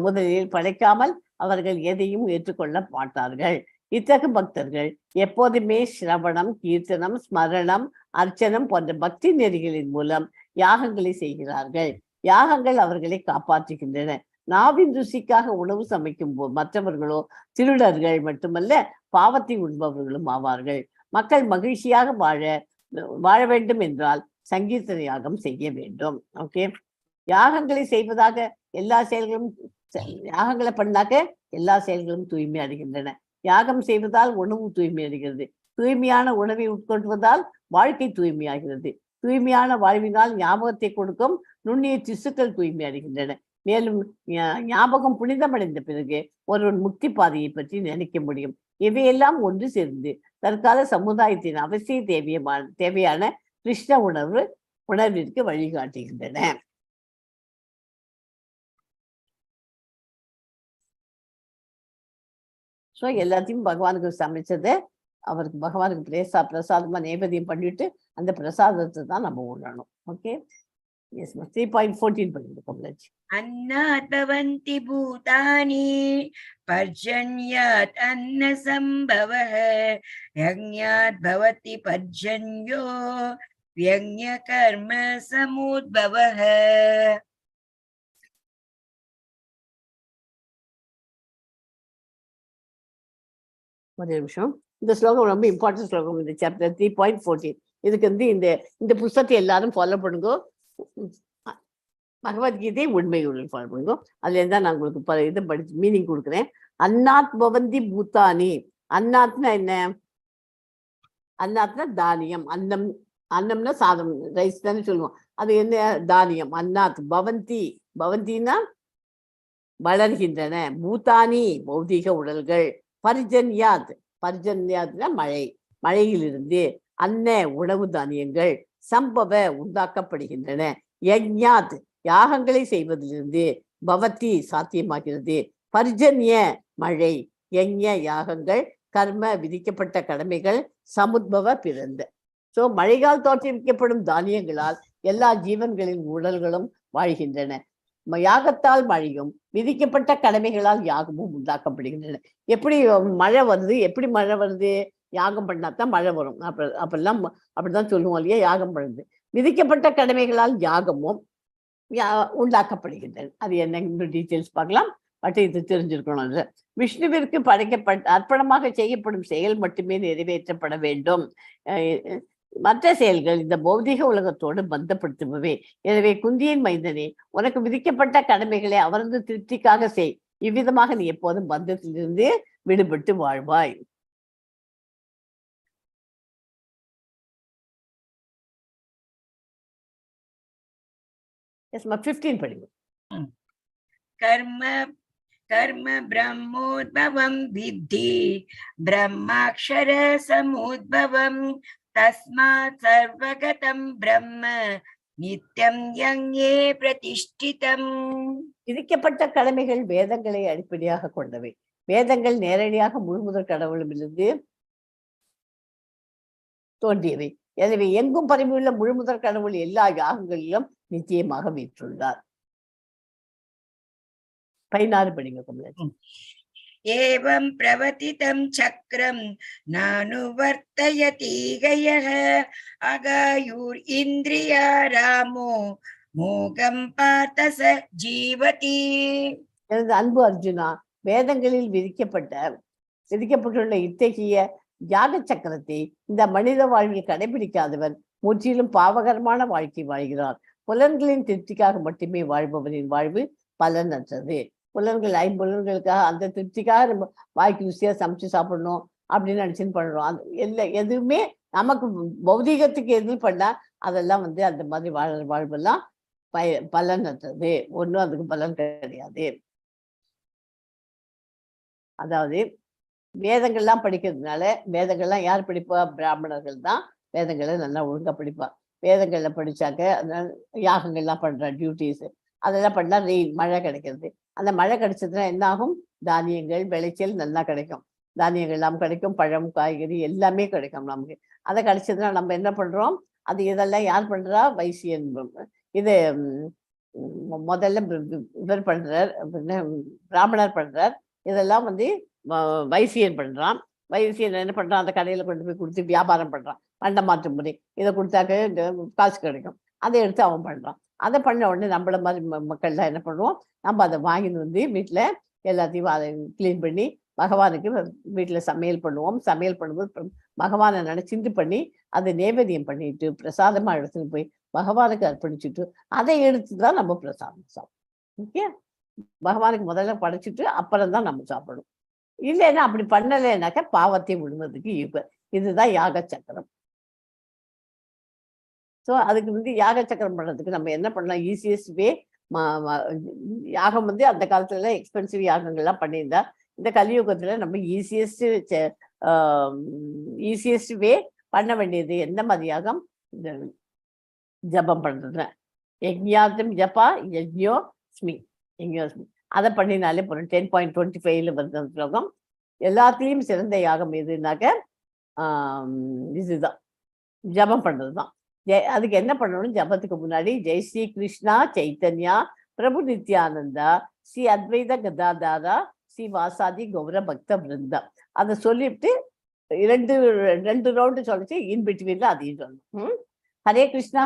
முதலில் படைக்காமல் அவர்கள் எதையும் ஏற்றுக்கொள்ள மாட்டார்கள். இத்தகைய பக்தர்கள் எப்போதுமே சிரவணம், கீர்த்தனம், ஸ்மரணம், அர்ச்சனம் போன்ற பக்தி நெறிகளின் மூலம் யாகங்களை செய்கிறார்கள். யாகங்கள் அவர்களை காப்பாற்றுகின்றன. நாவின் ருசிக்காக உணவு சமைக்கும் போது மற்றவர்களோ திருடர்கள் மட்டுமல்ல பாவத்தை உண்பவர்களும் ஆவார்கள். மக்கள் மகிழ்ச்சியாக வாழ வேண்டும் என்றால் சங்கீர்த்தன யாகம் செய்ய வேண்டும். ஓகே, யாகங்களை செய்வதாக எல்லா செயல்களும் யாகங்களை பண்ணாக்க எல்லா செயல்களும் தூய்மை அடைகின்றன. யாகம் செய்வதால் உணவு தூய்மை அடைகிறது. தூய்மையான உணவை உட்கொள்வதால் வாழ்க்கை தூய்மையாகிறது. தூய்மையான வாழ்வினால் ஞாபகத்தை கொடுக்கும் நுண்ணிய திசுக்கள் தூய்மை அடைகின்றன. மேலும் ஞாபகம் புனிதமடைந்த பிறகு ஒருவன் முக்தி பாதையை பற்றி நினைக்க முடியும். இவையெல்லாம் ஒன்று சேர்ந்து தற்கால சமுதாயத்தின் அவசிய தேவையான கிருஷ்ண உணர்விற்கு வழிகாட்டுகின்றன. ஸோ எல்லாத்தையும் பகவானுக்கு சமைச்சதை அவருக்கு பகவானுக்கு பிரசாதமா நைவேத்தியம் பண்ணிட்டு அந்த பிரசாதத்தை தான் நம்ம உண்ணணும். ஓகே, எஸ் 3.14 பண்ணிருக்கோம். अन्नाद्भवन्ति भूतानि पर्जन्यात् अन्नसम्भवः यज्ञात् भवति पर्जन्यो व्यज्ञकर्म समुद्भवः. ஒரு நிமிஷம், இந்த ஸ்லோகம் ரொம்ப இம்பார்ட்டன்ட் ஸ்லோகம். இந்த சாப்டர் 3.14. இதுக்கு வந்து இந்த புஸ்தகத்தை எல்லாரும் ஃபாலோ பண்ணுங்க. பகவத்கீதை உண்மை ஃபாலோ பண்ணுங்க. அதுல இருந்தா நான் உங்களுக்கு இதை படிச்சு மீனிங் கொடுக்குறேன். அன்னாத் பவந்தி பூத்தானி. அன்னாத்னா என்ன? அன்னாத்னா தானியம். அன்னம்னா சாதம், ரைஸ் தானே சொல்லுவோம். அது என்ன? தானியம். அன்னாத் பவந்தினா வளர்கின்றன. பூத்தானி பௌதிக உடல்கள். பர்ஜன்யாத்னா மழையிலிருந்து. அன்ன உணவு தானியங்கள். சம்பவ உண்டாக்கப்படுகின்றன. யஜ்ஞாத் யாகங்களை செய்வதிலிருந்து. பவதி சாத்தியமாகிறது. பர்ஜன்ய மழை. யஜ்ஞ யாகங்கள். கர்ம விதிக்கப்பட்ட கடமைகள். சமுத்பவ பிறந்த. சோ மழைகால் தோற்றுவிக்கப்படும் தானியங்களால் எல்லா ஜீவன்களின் உடல்களும் வாழ்கின்றன. யாகத்தால் மழையும் விதிக்கப்பட்ட கடமைகளால் யாகமும் உண்டாக்கப்படுகின்றன. எப்படி மழை வருது? யாகம் பண்ணாதான் மழை வரும். அப்பெல்லாம் அப்படிதான் சொல்லுவோம் இல்லையா? யாகம் பண்ணுது. விதிக்கப்பட்ட கடமைகளால் யாகமும் உண்டாக்கப்படுகின்றன. அது என்ன டீட்டெயில்ஸ் பார்க்கலாம். பட் இது தெரிஞ்சிருக்கணும். விஷ்ணுவிற்கு அர்ப்பணமாக செய்யப்படும் செயல் மட்டுமே நிறைவேற்றப்பட வேண்டும். மற்ற செயல்கள் இந்த பௌதிக உலகத்தோடு பந்தப்படுத்துபவை. எனவே குந்தியின் மைந்தனே, உனக்கு விதிக்கப்பட்ட கடமைகளை அவரது திருப்திக்காக செய். இவ்விதமாக நீ எப்போதும் பந்தத்திலிருந்து விடுபட்டு வாழ்வாய். Yes, 15 படிங்க. कर्म ब्रह्मोद्भवं विद्धि ब्रह्माक्षर समुद्भवं तस्मात् सर्वगतं ब्रह्म नित्यं यज्ञे प्रतिष्ठितम्. விதிக்கப்பட்ட கடமைகள் வேதங்களை அடிப்படையாக கொண்டவை. வேதங்கள் நேரடியாக முழுமுதற் கடவுளிலிருந்து தோன்றியவை. எனவே எங்கும் பரவியுள்ள முழுமுதற் கடவுள் எல்லா யாகங்களிலும் நிச்சயமாக வீற்றுள்ளார். 16 படிங்க கமலா. एवं प्रवर्तितं चक्रं नानुवर्तयति गयः अगायुर् इन्द्रिया रामो मोगं पार्थ स जीवति. எனது அன்பு அர்ஜுனா, வேதங்களில் விதிக்கப்பட்டுள்ள இத்தகைய யாக சக்கரத்தை இந்த மனித வாழ்வில் கடைபிடிக்காதவன் முற்றிலும் பாவகரமான வாழ்க்கை வாழ்கிறார். புலன்களின் திருப்திக்காக மட்டுமே வாழ்பவனின் வாழ்வு பலனற்றது. ஐம்புலன்களுக்காக அந்த திருப்திக்காக நம்ம வாய்க்கு ருசியா சமைச்சு சாப்பிடணும் அப்படின்னு நினைச்சுன்னு பண்றோம். அது எதுவுமே நமக்கு பௌதீகத்துக்கு எது பண்ணா அதெல்லாம் அந்த மாதிரி வாழ்வெல்லாம் பலனற்றது. ஒன்றும் அதுக்கு பலன் கிடையாது. அதாவது வேதங்கள்லாம் படிக்கிறதுனால, வேதங்கள்லாம் யார் படிப்பா? பிராமணர்கள் தான் வேதங்களை நல்லா ஒழுங்கா படிப்பா. வேதங்கள்ல படிச்சாக்க யாகங்கள்லாம் பண்ற டியூட்டிஸ் அதெல்லாம் பண்ணா மழை கிடைக்கிறது. அந்த மழை கிடைச்சதுன்னா என்ன ஆகும்? தானியங்கள் விளைச்சல் நல்லா கிடைக்கும். தானியங்கள் எல்லாம் கிடைக்கும். பழம், காய்கறி எல்லாமே கிடைக்கும் நமக்கு. அதை கிடைச்சதுன்னா நம்ம என்ன பண்றோம்? அது இதெல்லாம் யார் பண்றா? வைசியன். இது முதல்ல இவர் பண்றார், பிராமணர் பண்றார். இதெல்லாம் வைசியன் பண்றான். வைசியன் என்ன பண்றான்? அந்த கடையில கொண்டு போய் கொடுத்து வியாபாரம் பண்றான். பண்ட மாற்று முறை. இதை கொடுத்தாக்க காசு கிடைக்கும். அதை எடுத்து அவன் பண்றான். அதை பண்ண உடனே நம்மள மாதிரி மக்கள்லாம் என்ன பண்ணுவோம்? நம்ம அதை வாங்கிட்டு வீட்டுல எல்லாத்தையும் அதை கிளீன் பண்ணி பகவானுக்கு வீட்டில் சமையல் பண்ணுவோம். சமையல் பண்ணும்போது பகவானை நினைச்சிட்டு பண்ணி அதை நேவேத்தியம் பண்ணிட்டு பிரசாதமா எடுத்துட்டு போய் பகவானுக்கு அர்ப்பணிச்சுட்டு அதை எடுத்து தான் நம்ம பிரசாதம் சாப்பிடும். ஓகே, பகவானுக்கு முதல்ல படைச்சிட்டு அப்புறம் தான் நம்ம சாப்பிடணும். இல்லைன்னா அப்படி பண்ணலைன்னாக்க பாவத்தை விடுவதுக்கு இதுதான் யாக சக்கரம். ஸோ அதுக்கு வந்து யாக சக்கரம் பண்றதுக்கு நம்ம என்ன பண்ணலாம்? Easiest way. யாகம் வந்து அந்த காலத்துல எக்ஸ்பென்சிவ் யாகங்கள்லாம் பண்ணியிருந்தா, இந்த கலியுகத்துல நம்ம ஈஸியஸ்ட் வே பண்ண வேண்டியது எந்த மாதிரி யாகம்? இந்த ஜபம் பண்றது. யஜ்ஞாத்தம் ஜபா யஜ்ஞோ ஸ்மி, யஜ்ஞோஸ்மி. அதை பண்ணினாலே போறோம். 10.25 வருது அந்த ஸ்லோகம். எல்லாத்துலேயும் சிறந்த யாகம் எதுனாக்க இதுதான், ஜபம் பண்றதுதான். அதுக்கு என்ன பண்ணணும்? ஜபத்துக்கு முன்னாடி ஜெய் ஸ்ரீ கிருஷ்ணா சைத்தன்யா பிரபு நித்யானந்தா ஸ்ரீ அத்வைத கதாதாரா ஸ்ரீ வாசாதி கௌர பக்த பிருந்தா, அதை சொல்லிட்டு ரெண்டு ரவுண்டு சொல்லிச்சு. இன்பிட்வீன்ல அதையும் சொல்லணும். ஹரே கிருஷ்ணா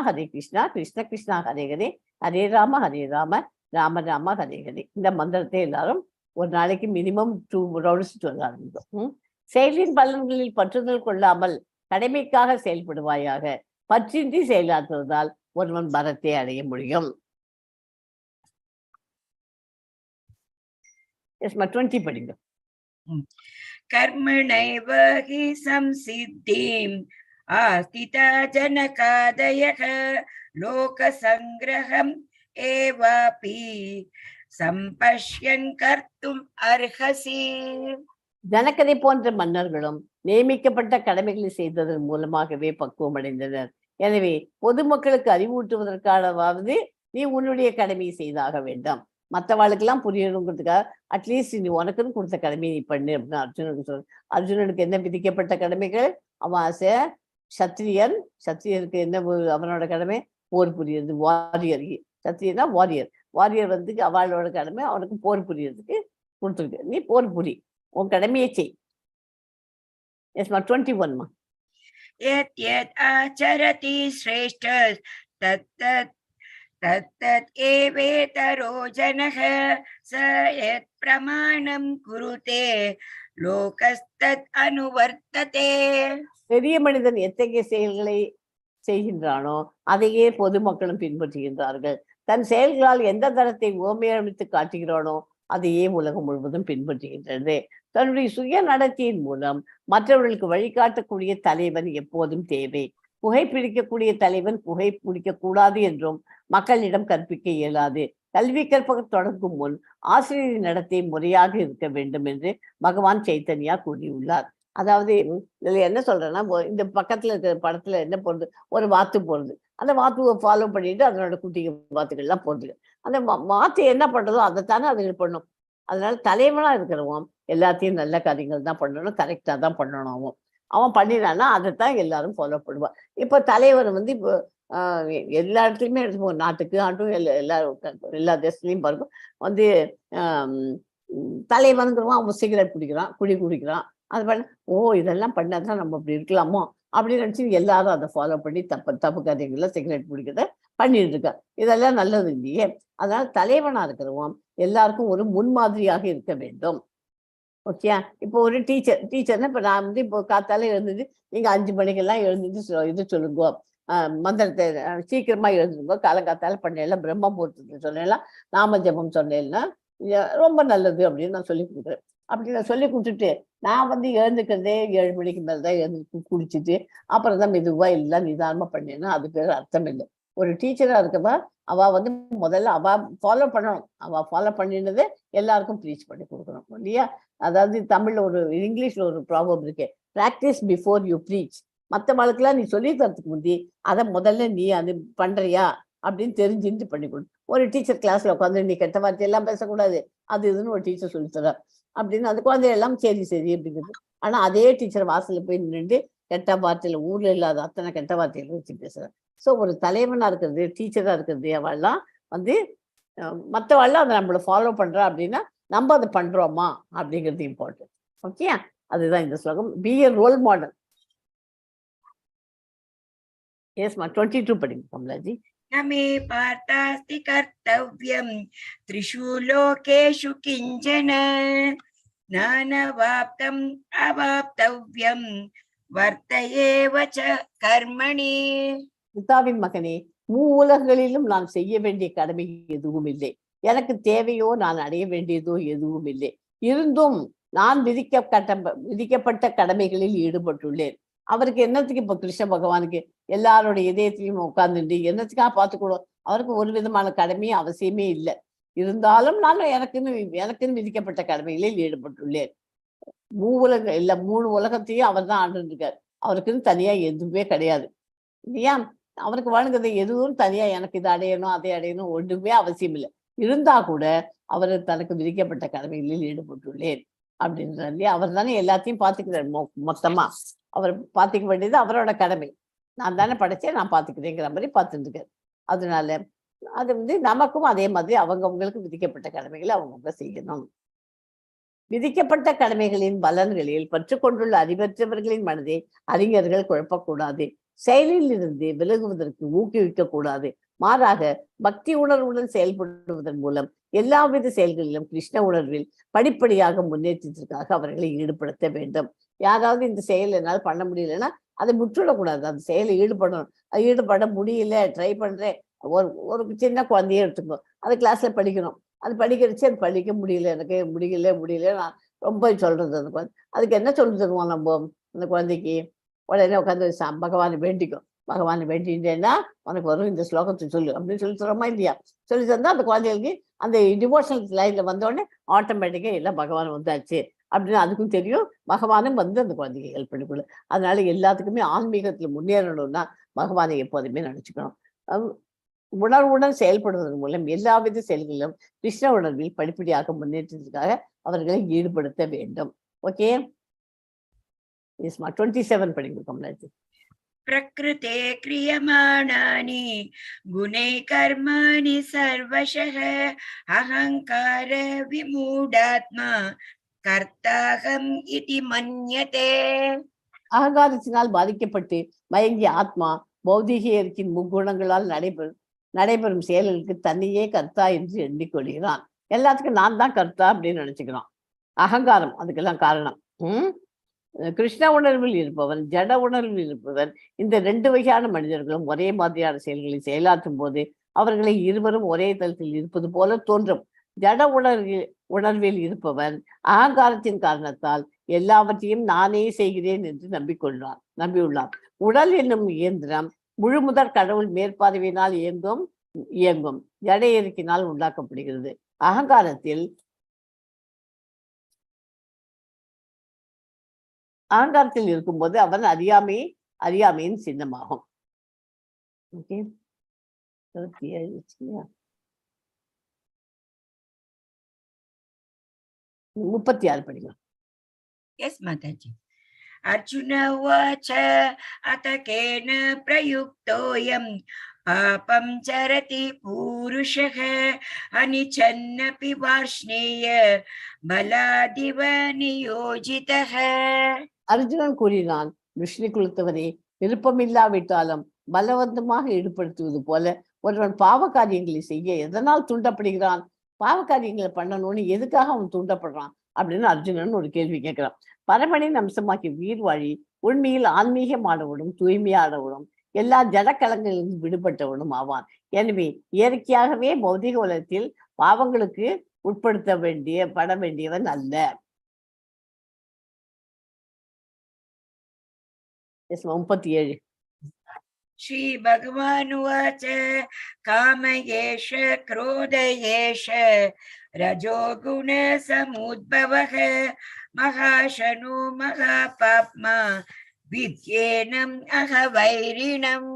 கிருஷ்ண கிருஷ்ணா ஹரே ஹரே, ஹரே ராம ராம ராம ஹரே ஹரே. இந்த மந்திரத்தை எல்லாரும் ஒரு நாளைக்கு மினிமம் 2 ரவுண்ட்ஸ் சொல்ல ஆரம்பிக்கும். செயலின் பலன்களில் பற்றுதல் கொள்ளாமல் கடமைக்காக செயல்படுவாயாக. பற்றின்றி செயலாற்றுவதால் ஒருவன் பரத்தை அடைய முடியும். 20 படிங்க. கர்மணைவ ஹி சம்சித்திம் ஆஸ்திதா ஜனகாதயः லோக சங்கிரஹம் ஏவாபி சம்பஷ்யன் கர்த்தும் அர்ஹசி. ஜனகரை போன்ற மன்னர்களும் நியமிக்கப்பட்ட கடமைகளை செய்ததன் மூலமாகவே பக்குவம் அடைந்தனர். எனவே பொதுமக்களுக்கு அறிவூட்டுவதற்கானவாவது நீ உன்னுடைய கடமையை செய்தாக வேண்டாம். மற்றவாளுக்கெல்லாம் புரியணுங்கிறதுக்காக அட்லீஸ்ட் நீ உனக்குன்னு கொடுத்த கடமையை நீ பண்ணு அப்படின்னு அர்ஜுனனுக்கு சொல்ற. அர்ஜுனனுக்கு என்ன விதிக்கப்பட்ட கடமைகள்? அவன் சத்திரியன். சத்திரியனுக்கு என்ன அவனோட கடமை? போர் புரியுறது. வாரியர், சத்திரியனா வாரியர் வந்து அவளோட கடமை அவனுக்கு போர் புரியறதுக்கு கொடுத்துருக்கு. நீ போர் புரி, உன் கடமையை செய். 21 யத் யத் ஆச்சரதி ஸ்ரேஷ்டः தத்தத் ஏவேதரோ ஜனः ச யத் பிரமாணம் குருதே லோகஸ்தத் அனுவர்த்ததே. பெரிய மனிதன் எத்தகைய செயல்களை செய்கின்றானோ அதையே பொதுமக்களும் பின்பற்றுகின்றார்கள். தன் செயல்களால் எந்த தரத்தை ஓமையமைத்து காட்டுகிறானோ அதையே உலகம் முழுவதும் பின்பற்றுகின்றது. தன்னுடைய சுய நடத்தியின் மூலம் மற்றவர்களுக்கு வழிகாட்டக்கூடிய தலைவன் எப்போதும் தேவை. புகைப்பிடிக்கக்கூடிய தலைவன் புகை பிடிக்க கூடாது என்றும் மக்களிடம் கற்பிக்க இயலாது. கல்வி கற்பக தொடங்கும் முன் ஆசிரியரின் நடத்தை முறையாக இருக்க வேண்டும் என்று பகவான் சைத்தன்யா கூறியுள்ளார். அதாவது இதுல என்ன சொல்றேன்னா, இந்த பக்கத்துல இருக்கிற படத்துல என்ன போறது? ஒரு வாத்து போறது. அந்த வாத்துவை ஃபாலோ பண்ணிட்டு அதனோட குட்டி வாத்துக்கள்லாம் போறது. அந்த வாத்து என்ன பண்றதோ அதைத்தானே அதுகள் பண்ணும். அதனால தலைவனா இருக்கிறவன் எல்லாத்தையும் நல்ல காரியங்கள் தான் பண்ணணும், கரெக்டா தான் பண்ணணும். அவன் பண்ணினான்னா அதைத்தான் எல்லாரும் ஃபாலோ பண்ணுவான். இப்போ தலைவர் வந்து இப்போ எல்லா இடத்துலையுமே எடுத்துப்போம். நாட்டுக்கு ஆட்டும் எல்லா தேசத்துலையும் பாருக்கும் வந்து தலைவனுங்கிறவன் அவன் சிகரெட் பிடிக்கிறான், குடி குடிக்கிறான். அது பண்ண இதெல்லாம் பண்ணாதான் நம்ம அப்படி இருக்கலாமோ அப்படின்னு நினச்சி எல்லாரும் அதை ஃபாலோ பண்ணி தப்பு காரியங்கள்ல சிகரெட் பிடிக்கிறத பண்ணிட்டு இருக்கா. இதெல்லாம் நல்லது இல்லையே. அதனால தலைவனா இருக்கிறவன் எல்லாருக்கும் ஒரு முன்மாதிரியாக இருக்க வேண்டும். ஓகே, இப்போ ஒரு டீச்சர்னா இப்போ நான் வந்து இப்போ காத்தால எழுந்துட்டு நீங்க 5 மணிக்கெல்லாம் எழுந்துட்டு இது சொல்லுங்க, மந்திரத்தை சீக்கிரமா எழுந்துருங்க, காலங்காத்தால பண்ணலாம், பிரம்ம முகூர்த்தத்தை சொன்னேன்லாம், நாம ஜபம் சொன்னேன்னா ரொம்ப நல்லது அப்படின்னு நான் சொல்லி கொடுக்குறேன். அப்படி நான் சொல்லி கொடுத்துட்டு நான் வந்து எழுந்துக்கிறதே 7 மணிக்கு மேலதான் எழுந்து குடிச்சிட்டு அப்புறம் தான் மெதுவா எல்லாம் நிதானமா பண்ணேன்னா அது பேர் அர்த்தம் இல்லை. ஒரு டீச்சரா இருக்கவா அவ வந்து முதல்ல அவ ஃபாலோ பண்ணணும். அவ ஃபாலோ பண்ணினதை எல்லாருக்கும் ப்ரீச் பண்ணி கொடுக்கணும் இல்லையா? அதாவது தமிழ்ல இங்கிலீஷ்ல ஒரு ப்ராபர்ப் இருக்கு, பிராக்டிஸ் பிஃபோர் யூ ப்ரீச். மற்றவங்களுக்கெல்லாம் நீ சொல்லி தரத்துக்கு முந்தி அதை முதல்ல நீ அது பண்றியா அப்படின்னு தெரிஞ்சுட்டு பண்ணி கொடு. ஒரு டீச்சர் கிளாஸ்ல உட்காந்து நீ கெட்ட வார்த்தை எல்லாம் பேசக்கூடாது அது இதுன்னு ஒரு டீச்சர் சொல்லித்தர அப்படின்னு அது குழந்தையெல்லாம் சரி அப்படிங்கிறது. ஆனா அதே டீச்சர் வாசல்ல போய் நின்று கெட்ட வார்த்தையில ஊர்ல இல்லாத அத்தனை கெட்ட வார்த்தையில வச்சு பேசுறேன். ஸோ ஒரு தலைவனா இருக்கிறது, டீச்சரா இருக்கிறது, அவள்லாம் வந்து மற்றவாள்லாம் அதை நம்மளை ஃபாலோ பண்றா அப்படின்னா நம்ம அதை பண்றோமா அப்படிங்கிறது இம்பார்ட்டன்ட். ஓகே, அதுதான் இந்த ஸ்லோகம். Be a role model. எஸ்மா 22 படிங்க கமலாஜி. நமே பார்த்தாஸ்தி கர்த்தவ்யம் த்ரிஷு லோகேஷு கிஞ்சன ஞானவாப்தம் அவாப்தவ்யம் வர்த்தயேவ ச கர்மணி. கீதாவின் மகனே, உலகங்களிலும் நான் செய்ய வேண்டிய கடமை எதுவும் இல்லை. எனக்கு தேவையோ நான் அடைய வேண்டியதோ எதுவும் இல்லை. இருந்தும் நான் விதிக்கப்பட்ட கடமைகளில் ஈடுபட்டுள்ளேன். அவருக்கு என்னத்துக்கு இப்ப கிருஷ்ண பகவானுக்கு எல்லாருடைய இதயத்திலையும் உட்கார்ந்துட்டு என்னத்துக்காக பார்த்துக்கூடும்? அவருக்கு ஒரு விதமான கடமையும் அவசியமே இல்லை. இருந்தாலும் நான் எனக்குன்னு விதிக்கப்பட்ட கடமைகளில் ஈடுபட்டுள்ளேன். உலகம் இல்ல 3 உலகத்தையும் அவர் தான் ஆண்டு இருக்கார். அவருக்குன்னு தனியா எதுவுமே கிடையாது இல்லையா? அவருக்கு வழங்குறது எதுவும் தனியா எனக்கு இதை அடையணும் அதை அடையணும் ஒன்றுமே அவசியம் இல்லை. இருந்தா கூட அவர் தனக்கு விதிக்கப்பட்ட கடமைகளில் ஈடுபட்டுள்ளேன் அப்படின்றார் இல்லையா? அவர் தானே எல்லாத்தையும் பார்த்துக்கிறார். மொத்தமா அவர் பார்த்துக்க வேண்டியது அவரோட கடமை. நான் தானே படைச்சேன், நான் பார்த்துக்கிறேங்கிற மாதிரி பார்த்துட்டு இருக்காரு. அதனால அது நமக்கும் அதே மாதிரி அவங்கவுங்களுக்கு விதிக்கப்பட்ட கடமைகளை அவங்கவுங்க செய்யணும். விதிக்கப்பட்ட கடமைகளின் பலன்களில் பற்றுக்கொண்டுள்ள அறிவற்றவர்களின் மனதை அறிஞர்கள் குழப்பக்கூடாது. செயலில் இருந்து விலகுவதற்கு ஊக்குவிக்க கூடாது. மாறாக பக்தி உணர்வுடன் செயல்படுவதன் மூலம் எல்லாவித செயல்களிலும் கிருஷ்ண உணர்வில் படிப்படியாக முன்னேற்றத்திற்காக அவர்களை ஈடுபடுத்த வேண்டும். யாராவது இந்த செயல் என்னால் பண்ண முடியலன்னா அதை முற்றிடக்கூடாது. அந்த செயலை ஈடுபடணும். அது ஈடுபட முடியல, ட்ரை பண்றேன். ஒரு சின்ன குழந்தையே எடுத்துக்கோ, அது கிளாஸ்ல படிக்கணும். அது படிக்கிறச்சு அது படிக்க முடியல, எனக்கு முடியல நான் ரொம்ப சொல்றது. அந்த குழந்தை அதுக்கு என்ன சொல்லி தருவோம் நம்ம அந்த குழந்தைக்கு? உடனே உட்காந்து பகவானை வேண்டிக்கும். பகவானை வேண்டிட்டேன்னா உனக்கு வரும், இந்த ஸ்லோகத்தை சொல்லு அப்படின்னு சொல்லி தரோமா இல்லையா? சொல்லி தந்தா அந்த குழந்தைகளுக்கு அந்த டிவோஷனல் லைன்ல வந்தோடனே ஆட்டோமேட்டிக்கா எல்லாம் பகவான் வந்தாச்சு அப்படின்னு அதுக்கும் தெரியும். பகவானும் அந்த குழந்தைக்கு ஹெல்ப் பண்ணிக்கொள்ளு. அதனால எல்லாத்துக்குமே ஆன்மீகத்துல முன்னேறணும்னா பகவானை எப்போதுமே நினைச்சுக்கணும். உணர்வுடன் செயல்படுவதன் மூலம் எல்லாவித செயல்களிலும் கிருஷ்ண உணர்வில் படிப்படியாக முன்னேற்றத்திற்காக அவர்களை ஈடுபடுத்த வேண்டும். ஓகே, 27 படிக்கும். பிரகிருதே கிரியமானானி குணை கர்மாணி சர்வசஹ அஹங்கார விமூடாத்மா கர்த்தாகம் இதி மன்யதே. அகங்காரத்தினால் பாதிக்கப்பட்டு மயங்கிய ஆத்மா பௌதிக இயற்கையின் முக்குணங்களால் நடைபெறும் செயல்களுக்கு தன்னையே கர்த்தா என்று எண்ணிக்கொள்கிறான். எல்லாத்துக்கும் நான் தான் கர்த்தா அப்படின்னு நினைச்சுக்கிறான். அகங்காரம் அதுக்கெல்லாம் காரணம். கிருஷ்ண உணர்வில் இருப்பவன், ஜட உணர்வில் இருப்பவன், இந்த 2 வகையான மனிதர்களும் ஒரே மாதிரியான செயல்களை செயலாற்றும் போது அவர்களை இருவரும் ஒரே தளத்தில் இருப்பது போல தோன்றும். ஜட உணர்வில் இருப்பவன் அகங்காரத்தின் காரணத்தால் எல்லாவற்றையும் நானே செய்கிறேன் என்று நம்பியுள்ளான். உடல் என்னும் இயந்திரம் முழுமுதற் கடவுள் மேற்பார்வையினால் இயங்கும் ஜட இயற்கையினால் உண்டாக்கப்படுகிறது. அகங்காரத்தில் இருக்கும்போது அவன் அறியாமையின் சின்னமாகும். ஓகே, 36 படிக்கலாம். எஸ் மாதாஜி. அர்ஜுன உவாச்ச அத கேன பிரயுக்தோயம் பாபம் சரதி பூருஷः அனிச்சன்னபி வார்ஷ்ணேய பலாதிவ நியோஜிதः. அர்ஜுனன் கூறினான், விஷ்ணு குலத்தவனே, விருப்பமில்லாவிட்டாலும் பலவந்தமாக ஈடுபடுத்துவது போல ஒருவன் பாவ காரியங்களை செய்ய எதனால் தூண்டப்படுகிறான்? பாவ காரியங்களை பண்ணணும்னு எதுக்காக அவன் தூண்டப்படுறான் அப்படின்னு அர்ஜுனன் ஒரு கேள்வி கேட்கிறான். பரமனின் அம்சமாக்கி உயிர் வாழி உண்மையில் ஆன்மீகமானவனும் தூய்மையானவனும் எல்லா ஜடக்கலங்களிலும் விடுபட்டவனும் ஆவான். எனவே இயற்கையாகவே பௌதிக உலகத்தில் பாவங்களுக்கு பட வேண்டியவன் அல்ல. 37. ஸ்ரீ பகவானுவாச்ச காமயேஷ க்ரோதயேஷ ரஜோகுண சமுத்பவः மகாசனோ மகாபாப்மா வித்யேனம் அகவைரிணம்.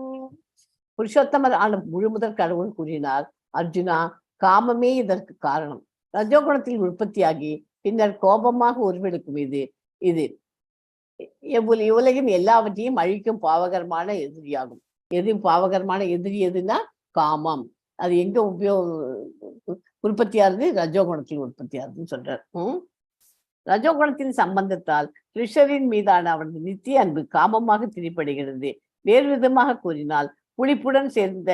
புருஷோத்தமர் ஆன முழுமுதற் கடவுள் கூறினார், அர்ஜுனா, காமமே இதற்கு காரணம். ரஜோகுணத்தில் உற்பத்தியாகி பின்னர் கோபமாக உருவெடுக்கும் இது உலகின் எல்லாவற்றையும் அழிக்கும் பாவகரமான எதிரியாகும். பாவகரமான எதிரி எதுனா காமம். அது எங்க உற்பத்தியாருது? ரஜோகுணத்தில் உற்பத்தியாருதுன்னு சொல்றார். ரஜோகுணத்தின் சம்பந்தத்தால் கிருஷ்ணரின் மீதான அவரது நித்திய அன்பு காமமாக திரிபடுகிறது. வேறு விதமாக கூறினால், புளிப்புடன் சேர்ந்த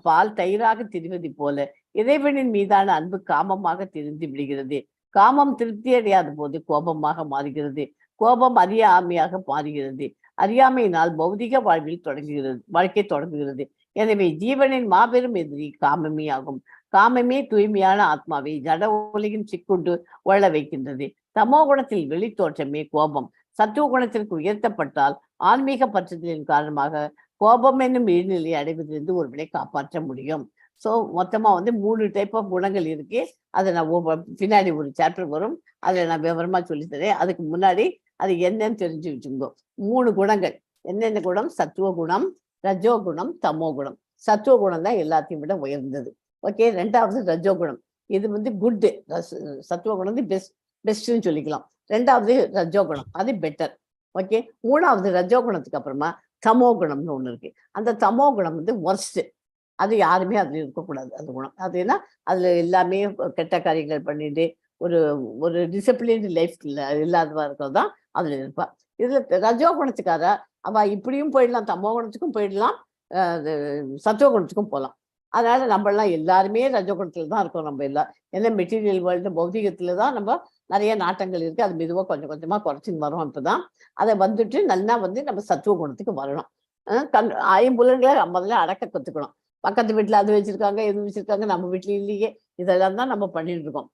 பால் தயிராக திரிவது போல இறைவனின் மீதான அன்பு காமமாக திரிந்து விடுகிறது. காமம் திருப்தி அடையாத போது கோபமாக மாறுகிறது. கோபம் அறியாமையாக மாறுகிறது. அறியாமையினால் பௌதிக வாழ்க்கை தொடங்குகிறது. எனவே ஜீவனின் மாபெரும் எதிரி காமமே ஆகும். காமமே தூய்மையான ஆத்மாவை ஜட உலகின் சிக்குண்டு வாழ வைக்கின்றது. தமோ குணத்தில் வெளித்தோற்றமே கோபம். சத்துவ குணத்திற்கு உயர்த்தப்பட்டால் ஆன்மீக பற்றுதலின் காரணமாக கோபம் என்னும் இழிநிலை அடைவதிலிருந்து ஒருவரை காப்பாற்ற முடியும். ஸோ மொத்தமா 3 டைப் ஆஃப் குணங்கள் இருக்கு. அதை நான் பின்னாடி ஒரு சாப்டர் வரும், அதில் நான் விவரமா சொல்லித்தரேன். அதுக்கு முன்னாடி அது என்னன்னு தெரிஞ்சு வச்சுக்கோ. 3 குணங்கள். என்னென்ன குணம்? சத்துவ குணம், ரஜோ குணம், தமோ குணம். சத்துவ குணம் தான் எல்லாத்தையும் விட உயர்ந்தது. ஓகே. 2வது ரஜோ குணம். இது குட். சத்துவ குணம் பெஸ்ட்னு சொல்லிக்கலாம். 2வது ரஜோ குணம், அது பெட்டர். ஓகே. 3வது ரஜோ குணத்துக்கு அப்புறமா தமோ குணம்னு ஒண்ணு இருக்கு. அந்த தமோ குணம் ஒர்ஸ்ட். அது யாருமே அதுல இருக்கக்கூடாது. அந்த குணம் அதுனா அதுல எல்லாமே கெட்ட காரியங்கள் பண்ணிட்டு ஒரு ஒரு டிசிப்ளின்டு லைஃப் இல்லாதவா இருக்கிறதான் அதுல இருப்பா. இதுல ரஜோ குணத்துக்காக அவ இப்படியும் போயிடலாம், தமோ குணத்துக்கும் போயிடலாம், சத்துவ குணத்துக்கும் போகலாம். அதனால நம்மளாம் எல்லாருமே ரஜோ குணத்துல தான் இருக்கோம். நம்ம எல்லாம் ஏன்னா மெட்டீரியல் வேர்ல்டு பௌதிகத்துல தான் நம்ம நிறைய நாட்டங்கள் இருக்கு. அது மெதுவா கொஞ்சம் கொஞ்சமா குறைச்சின்னு வரோம். இப்பதான் அதை நல்லா நம்ம சத்துவ குணத்துக்கு வரணும். ஐம்புலன்களை முதல்ல அடக்க கத்துக்கணும். பக்கத்து வீட்டுல அது வச்சிருக்காங்க, எது வச்சிருக்காங்க, நம்ம வீட்டுல இல்லையே, இதெல்லாம் தான் நம்ம பண்ணிட்டு இருக்கோம்.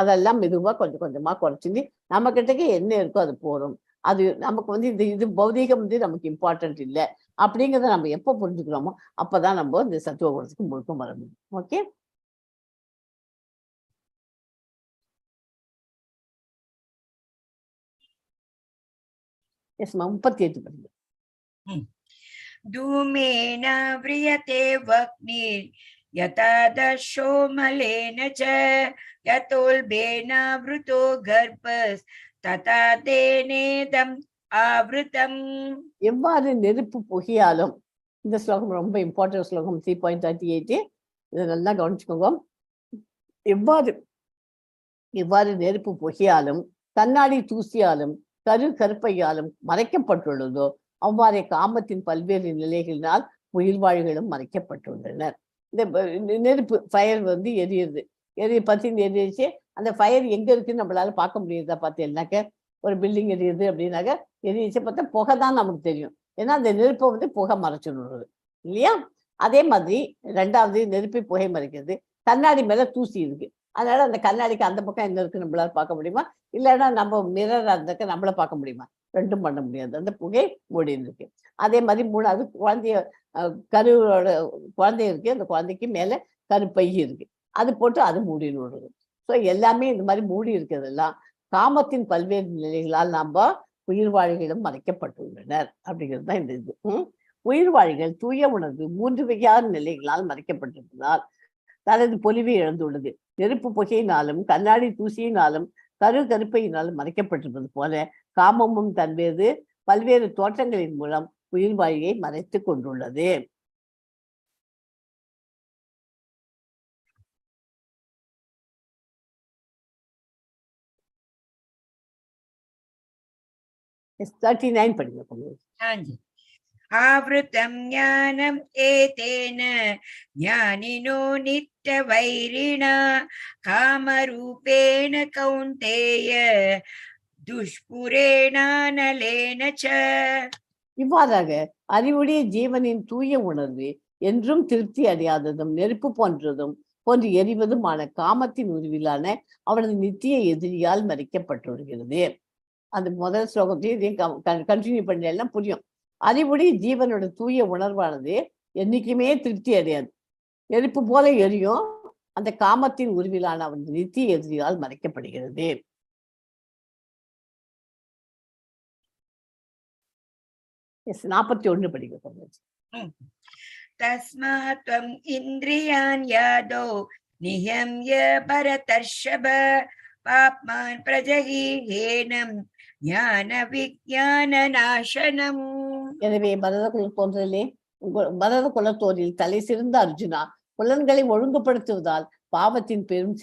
அதெல்லாம் மெதுவா கொஞ்சம் கொஞ்சமா குறைச்சிட்டு நம்ம கிட்டக்கு என்ன இருக்கோ அது போறோம். அது நமக்கு இது பௌதீகம் நமக்கு இம்பார்ட்டன்ட் இல்லை அப்படிங்கிறத நம்ம எப்போ புரிஞ்சுக்கிறோமோ அப்பதான் நம்ம இந்த சத்துவ குணத்துக்கு முழுக்க வர முடியும். ஓகே. எஸ்மா 38 படிங்க. धूमेन व्रियते वह्निर् यथा दर्शो मलेन च यतोल्बेन वृतो गर्भस्तथा तेनेदम् आवृतम्. எவ்வாறு நெருப்பு புகையாலும், இந்த ஸ்லோகம் ரொம்ப இம்பார்ட்டன்ட் ஸ்லோகம் 3.38. இதை நல்லா கவனிச்சுக்கோங்க. எவ்வாறு நெருப்பு புகையாலும் கண்ணாடி தூசியாலும் கருப்பையாலும் மறைக்கப்பட்டுள்ளதோ அவ்வாறே காமத்தின் பல்வேறு நிலைகளினால் உயிர்வாழிகளும் மறைக்கப்பட்டுள்ளனர். இந்த நெருப்பு ஃபயர் எரியுது, எரியிச்சு அந்த ஃபயர் எங்க இருக்குன்னு நம்மளால பார்க்க முடியுதா? பார்த்தீங்கன்னாக்க ஒரு பில்டிங் எரியுது அப்படின்னாக்க எரியிச்சு பார்த்தா புகை தான் நமக்கு தெரியும். ஏன்னா அந்த நெருப்பை புகை மறைச்சுடுறது இல்லையா? அதே மாதிரி 2வது நெருப்பை புகை மறைக்கிறது. கண்ணாடி மேல தூசி இருக்கு, அதனால அந்த கண்ணாடிக்கு அந்த பக்கம் என்ன இருக்கு நம்மளால பார்க்க முடியுமா? இல்லைன்னா நம்ம மிரர் இருந்தாக்க நம்மள பார்க்க முடியுமா? ரெண்டும் பண்ண முடியாது. அந்த புகை மூடி இருக்கு. அதே மாதிரி 3வது குழந்தைய குழந்தை இருக்கு, அந்த குழந்தைக்கு மேல கருப்பை இருக்கு, அது போட்டு அது மூடி விடுறது. ஸோ எல்லாமே இந்த மாதிரி மூடி இருக்கிறதெல்லாம் காமத்தின் பல்வேறு நிலைகளால் நம்ம உயிர்வாழிகளும் மறைக்கப்பட்டுள்ளனர் அப்படிங்கிறது தான் இந்த இது. உயிர்வாழிகள் தூய உணர்வு 3 வகையான நிலைகளால் மறைக்கப்பட்டிருப்பதால் தனது பொலிவை இழந்துள்ளது. நெருப்பு புகையினாலும் கண்ணாடி தூசியினாலும் கருப்பையினாலும் மறைக்கப்பட்டிருப்பது போல காமமும் பல்வேறு தோற்றங்களின் மூலம் உயிர்வாழியை மறைத்து கொண்டுள்ளது. படிங்க. आवृतं ज्ञानम् एतेन ज्ञानिनो नित्यवैरिणा कामरूपेण कौन्तेय दुष्पुरेणानलेन च. இவ்வாறாக அறிவுடைய ஜீவனின் தூய உணர்வு என்றும் திருப்தி அடையாததும் நெருப்பு போன்று எரிவதுமான காமத்தின் உருவிலான அவனது நித்திய எதிரியால் மறைக்கப்பட்டு வருகிறது. அந்த முதல் ஸ்லோகத்தையும் கண்டினியூ பண்ணலாம் புரியும். அறிவுடைய ஜீவனோட தூய உணர்வானது என்னைக்குமே திருப்தி அடையாது, நெருப்பு போல எரியும். அந்த காமத்தின் உருவிலான அவன் நித்திய எதிரியால் மறைக்கப்படுகிறது. எஸ் 41 படிக்க. तस्मात्त्वम् इन्द्रियान् यादो नियम्य भरतर्षभ पाप्मान् प्रजहीहेनं ஞான விஞ்ஞான நாசனம். எனவே பரத குலத்தோரில் தலை சிறந்த அர்ஜுனா, புலன்களை ஒழுங்குபடுத்துவதால் பாவத்தின் பெரும்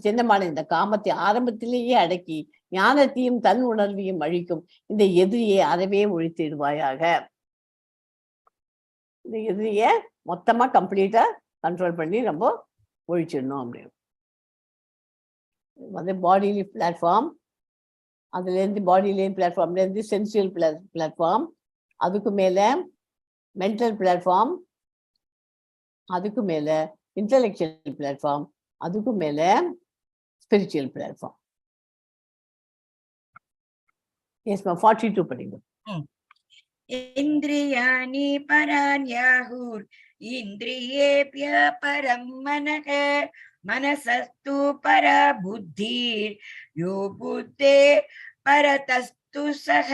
சின்னமான இந்த காமத்தை ஆரம்பத்திலேயே அடக்கி ஞானத்தையும் தன் உணர்வையும் அழிக்கும் இந்த எதிரியை அறவே ஒழித்திடுவாயாக. இந்த எதிரிய மொத்தமா கம்ப்ளீட்டா கண்ட்ரோல் பண்ணி நம்ம ஒழிச்சிடணும் அப்படின்னு. வந்து பாடிலி பிளாட்ஃபார்ம், அதுலேருந்து பாடிலேயும் பிளாட்ஃபார்ம்லேருந்து சென்சுவல் பிளாட்ஃபார்ம், அதுக்கு மேலே மென்டல் பிளாட்ஃபார்ம், அதுக்கு மேலே இன்டலெக்சுவல் பிளாட்ஃபார்ம், அதுக்கு மேலே ஸ்பிரிச்சுவல் பிளாட்ஃபார்ம். எஸ்மா 42 படிங்க. இந்திரியாணி பராண்யாஹுர் இந்திரியேப்ய பரம் மனக மனசஸ்து பரா புத்திர் யோ புத்தே பரதஸ்து சக.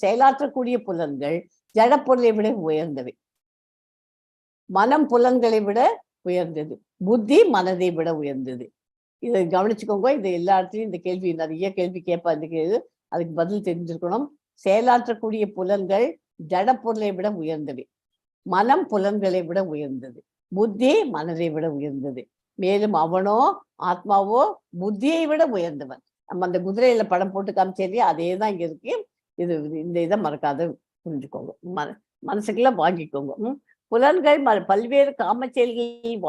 செயலாற்றக்கூடிய புலன்கள் ஜடப்பொருளை விட உயர்ந்தவை. மனம் புலன்களை விட உயர்ந்தது. புத்தி மனதை விட உயர்ந்தது. இதை கவனிச்சுக்கோங்க. இது எல்லா இடத்துலையும் இந்த கேள்வி, நிறைய கேள்வி கேட்பா. இந்த கேள்வி அதுக்கு பதில் தெரிஞ்சிருக்கணும். செயலாற்றக்கூடிய புலன்கள் ஜடப்பொருளை விட உயர்ந்தவை. மனம் புலன்களை விட உயர்ந்தது. புத்தி மனதை விட உயர்ந்தது. மேலும் அவனோ ஆத்மாவோ புத்தியை விட உயர்ந்தவன். நம்ம அந்த குதிரையில படம் போட்டு காமிச்சேரியா, அதே தான் இங்க இருக்கு. இது இந்த இதை மறக்காத புரிஞ்சுக்கோங்க, மனசுக்குள்ள வாங்கிக்கோங்க. புலன்கள் பல்வேறு காம செயல்களில்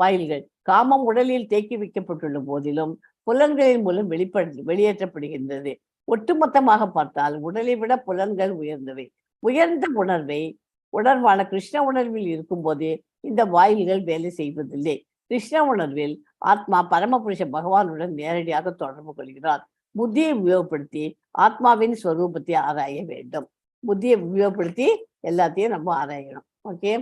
வாயில்கள். காமம் உடலில் தேக்கி வைக்கப்பட்டுள்ள போதிலும் புலன்களின் மூலம் வெளியேற்றப்படுகின்றது. ஒட்டுமொத்தமாக பார்த்தால் உடலை விட புலன்கள் உயர்ந்தவை. உயர்ந்த உணர்வான கிருஷ்ண உணர்வில் இருக்கும் போதே இந்த வாயில்கள் வேலை செய்வதில்லை. கிருஷ்ண உணர்வில் ஆத்மா பரமபுருஷ பகவானுடன் நேரடியாக தொடர்பு கொள்கிறார். புத்தியை உபயோகப்படுத்தி ஆத்மாவின் ஸ்வரூபத்தை ஆராய வேண்டும். புத்தியை உபயோகப்படுத்தி எல்லாத்தையும் நம்ம ஆராயணும். ஓகே,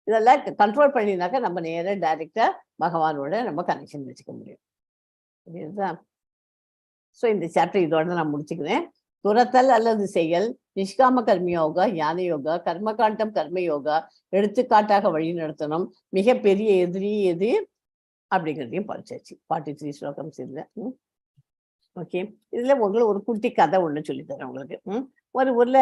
இதெல்லாம் கண்ட்ரோல் பண்ணினாக்க நம்ம நேரம் டைரக்டா பகவானோட நம்ம கனெக்ஷன் வச்சுக்க முடியும். புரியுதுதான்? ஸோ இந்த சாப்டர் இதோட நான் முடிச்சுக்கிறேன். துரத்தல் அல்லது செயல், நிஷ்காம கர்மயோகா, ஞான யோகா, கர்மகாண்டம் கர்மயோகா, எடுத்துக்காட்டாக வழி நடத்தணும், மிகப்பெரிய எதிரி எது அப்படிங்கிறதையும் படிச்சாச்சு. 43 ஸ்லோகம்ஸ் இதுல. ஓகே, இதுல உங்களுக்கு ஒரு குட்டி கதை ஒண்ணு சொல்லித்தரேன் உங்களுக்கு. ஒரு ஊர்ல